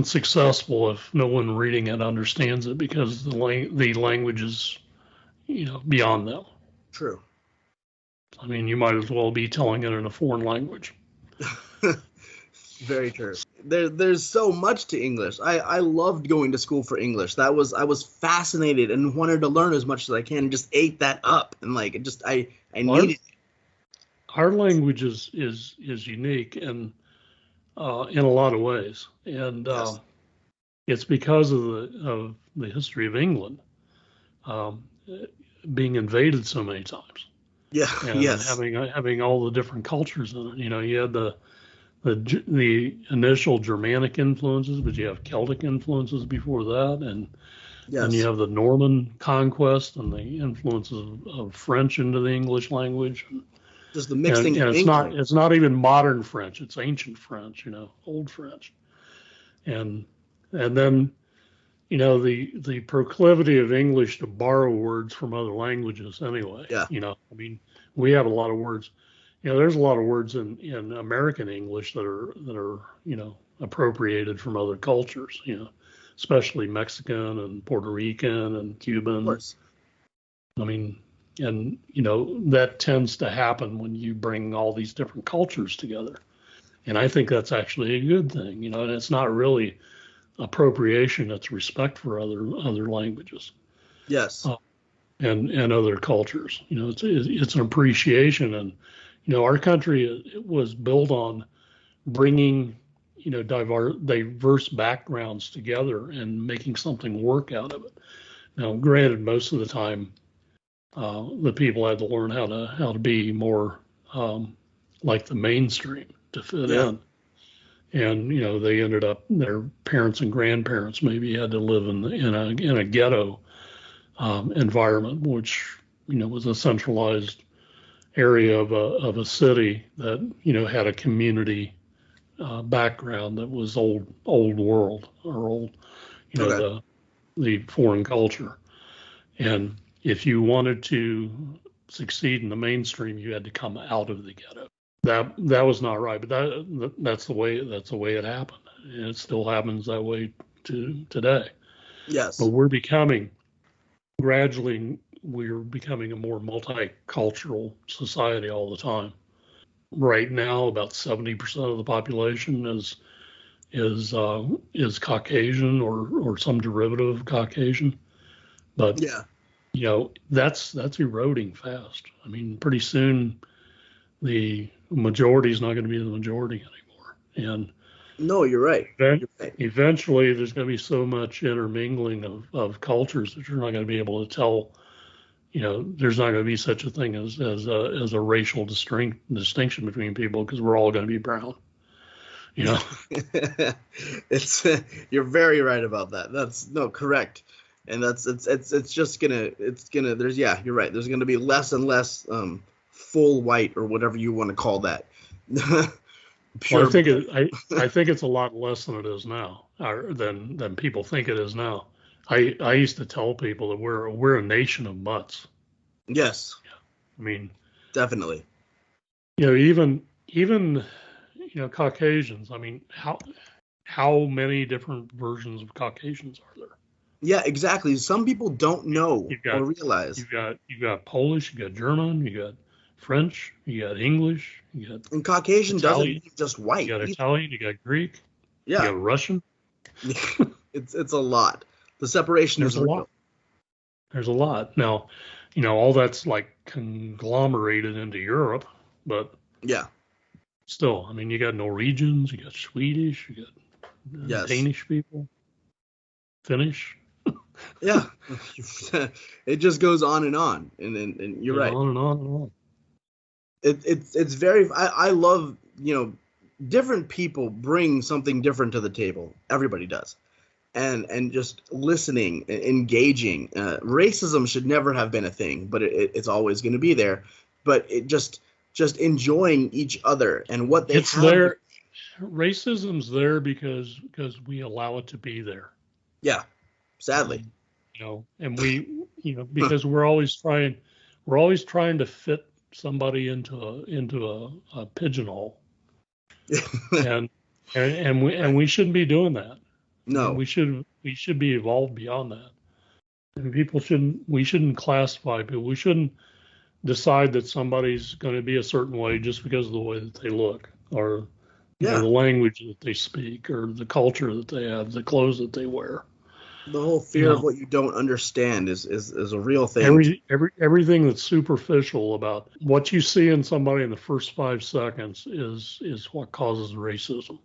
successful if no one reading it understands it because the language is beyond them. True. I mean, you might as well be telling it in a foreign language. Very true. There's so much to English. I loved going to school for English. I was fascinated and wanted to learn as much as I can. And just ate that up, and like it just I needed it. Our language is unique and in a lot of ways, and Yes. it's because of the history of England um, being invaded so many times, Yeah. and Yes. having all the different cultures in it. You had the initial Germanic influences, but you have Celtic influences before that, and then you Yes. have the Norman conquest and the influences of French into the English language. Just the And, mixing and of it's not even modern French, it's ancient French, old French. And then the proclivity of English to borrow words from other languages anyway. Yeah. I mean, we have a lot of words. There's a lot of words in American English that are appropriated from other cultures, especially Mexican and Puerto Rican and Cuban. Of course. I mean, and that tends to happen when you bring all these different cultures together. And I think that's actually a good thing, and it's not really appropriation, it's respect for other languages. Yes. And other cultures. It's an appreciation, and our country was built on bringing diverse backgrounds together and making something work out of it. Now, granted, most of the time, the people had to learn how to be more like the mainstream to fit in, and they ended up, their parents and grandparents maybe had to live in a ghetto environment, which was a centralized area of a city that had a community background that was old world, or old, Okay. the foreign culture. And if you wanted to succeed in the mainstream, you had to come out of the ghetto. That was not right, but that's the way it happened, and it still happens that way today. Yes. But gradually we're becoming a more multicultural society all the time. Right now, about 70% of the population is Caucasian or some derivative of Caucasian, but Yeah. that's eroding fast. I mean, pretty soon the majority is not going to be the majority anymore, and No, you're right. You're right. eventually there's going to be so much intermingling of cultures that you're not going to be able to tell. There's not going to be such a thing as a racial distinction between people, because we're all going to be brown. It's you're very right about that. That's correct. And it's just gonna there's you're right. There's gonna be less and less full white, or whatever you want to call that. Pure. Well, I think it's a lot less than it is now, or than people think it is now. I used to tell people that we're a nation of mutts. Yes. I mean, definitely. Even Caucasians. I mean, how many different versions of Caucasians are there? Yeah, exactly. Some people don't know or realize. You've got Polish, you got German, you got French, you got English, you got and Caucasian Italian, doesn't mean just white. You got Italian, you got Greek, yeah, you got Russian. It's a lot. The separation is real. Lot. There's a lot. Now, all that's like conglomerated into Europe, but yeah, still, I mean, you got Norwegians, you got Swedish, you got Danish people, Finnish. Yeah, it just goes on and on, and you're right. On and on and on. It's very. I love different people bring something different to the table. Everybody does, and just listening, engaging. Racism should never have been a thing, but it's always going to be there. But it just enjoying each other and what they have. There. Racism's there because we allow it to be there. Yeah. Sadly. And we, because we're always trying we're always trying to fit somebody into a pigeonhole, and we shouldn't be doing that. I mean, No. we should be evolved beyond that. And we shouldn't classify people. We shouldn't decide that somebody's going to be a certain way just because of the way that they look, or Yeah. the language that they speak, or the culture that they have, the clothes that they wear. The whole fear of what you don't understand is a real thing. Everything that's superficial about what you see in somebody in the first 5 seconds is what causes racism.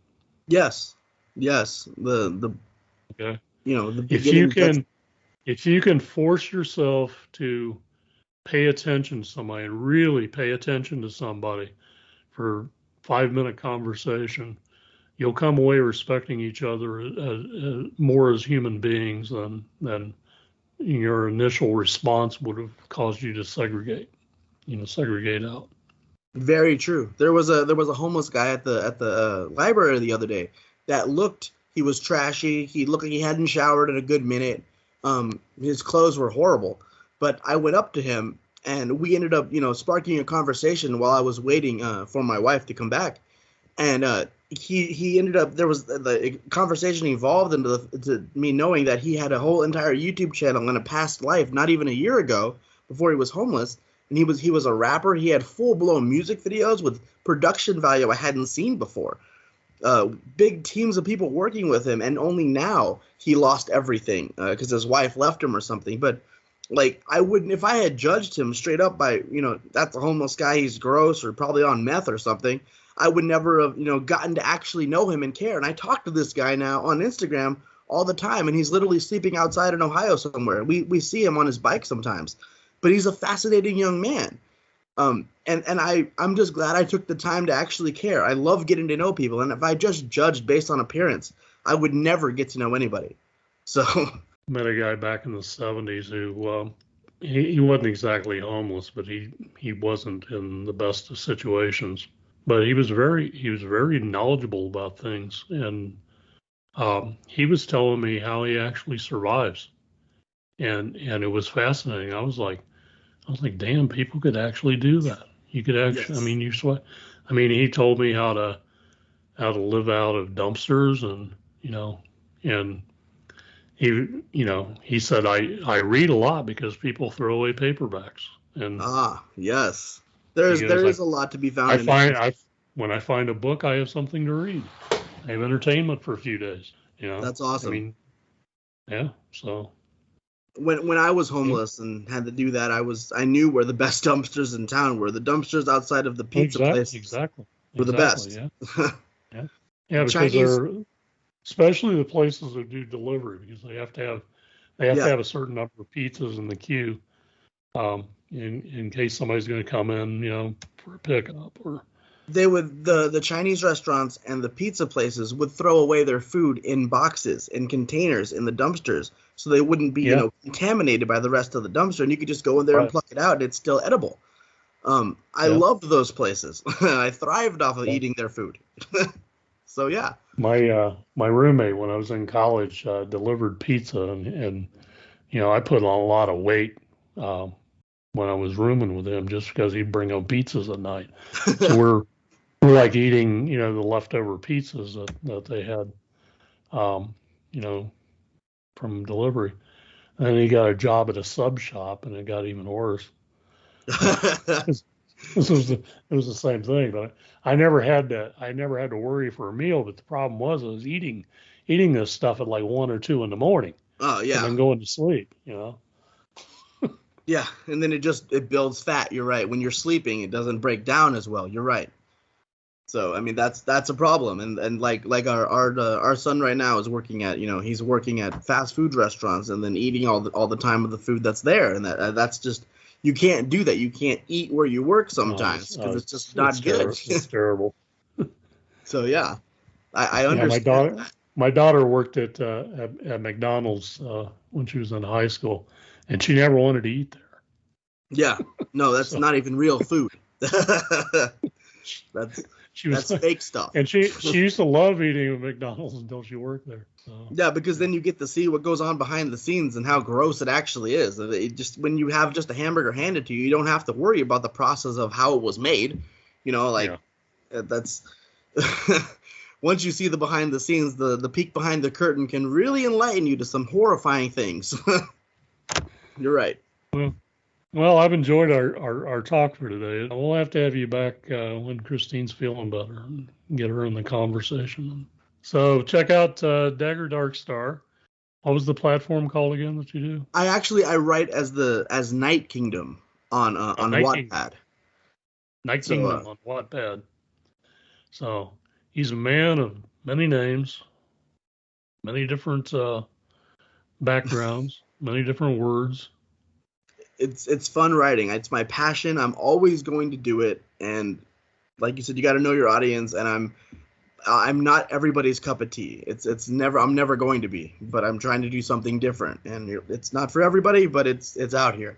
Yes. The Okay. the beginning. If you can force yourself to pay attention to somebody and really pay attention to somebody for 5 minute conversation, you'll come away respecting each other more as human beings than your initial response would have caused you to segregate out. Very true. There was a homeless guy at the library the other day that he was trashy. He looked like he hadn't showered in a good minute. His clothes were horrible. But I went up to him and we ended up, sparking a conversation while I was waiting for my wife to come back. And he ended up, the conversation evolved into me knowing that he had a whole entire YouTube channel in a past life, not even a year ago, before he was homeless. And he was a rapper. He had full-blown music videos with production value I hadn't seen before. Big teams of people working with him, and only now he lost everything because his wife left him or something. But like, I wouldn't, if I had judged him straight up by, that's a homeless guy, he's gross or probably on meth or something, I would never have, gotten to actually know him and care. And I talk to this guy now on Instagram all the time, and he's literally sleeping outside in Ohio somewhere. We see him on his bike sometimes, but he's a fascinating young man. And I'm just glad I took the time to actually care. I love getting to know people, and if I just judged based on appearance, I would never get to know anybody. So met a guy back in the 70s who he wasn't exactly homeless, but he wasn't in the best of situations. But he was very knowledgeable about things, and he was telling me how he actually survives, and it was fascinating. I was like, damn, people could actually do that. You could actually, yes. I mean, he told me how to live out of dumpsters, and and he said I read a lot because people throw away paperbacks, and yes. There is a lot to be found. When I find a book, I have something to read. I have entertainment for a few days. That's awesome. I mean, yeah. So when I was homeless and had to do that, I knew where the best dumpsters in town were. The dumpsters outside of the pizza places were the best. Yeah, because they're, especially the places that do delivery, because they have to have a certain number of pizzas in the queue. In case somebody's going to come in, for a pickup. Or they would, the Chinese restaurants and the pizza places would throw away their food in boxes, in containers, in the dumpsters, so they wouldn't be contaminated by the rest of the dumpster, and you could just go in there and pluck it out, and it's still edible. I loved those places. I thrived off of eating their food. So yeah. My roommate when I was in college delivered pizza, and I put on a lot of weight when I was rooming with him, just because he'd bring home pizzas at night. So we're like eating, the leftover pizzas that they had, from delivery. And then he got a job at a sub shop, and it got even worse. It was the same thing, but I never had to worry for a meal. But the problem was I was eating this stuff at like 1 or 2 in the morning. Oh yeah. And then going to sleep, Yeah, and then it builds fat. You're right. When you're sleeping, it doesn't break down as well. You're right. So I mean that's a problem. And like our son right now is working at he's working at fast food restaurants and then eating all the time of the food that's there, and that's just, you can't do that. You can't eat where you work sometimes because it's just not good. It's terrible. So yeah, I understand. My daughter worked at McDonald's when she was in high school, and she never wanted to eat there. Yeah, no, that's not even real food. She was That's fake stuff. And she used to love eating at McDonald's until she worked there. So. Yeah, because then you get to see what goes on behind the scenes and how gross it actually is. When you have just a hamburger handed to you, you don't have to worry about the process of how it was made. That's once you see the behind the scenes, the peek behind the curtain can really enlighten you to some horrifying things. You're right. Well, I've enjoyed our talk for today. We'll have to have you back when Christine's feeling better and get her in the conversation. So check out Dagger Darkstar. What was the platform called again that you do? I write as Night Kingdom on Wattpad. Night Kingdom on Wattpad. So he's a man of many names, many different backgrounds, many different words. It's fun writing. It's my passion. I'm always going to do it. And like you said, you got to know your audience. And I'm not everybody's cup of tea. I'm never going to be. But I'm trying to do something different. And it's not for everybody, but it's out here.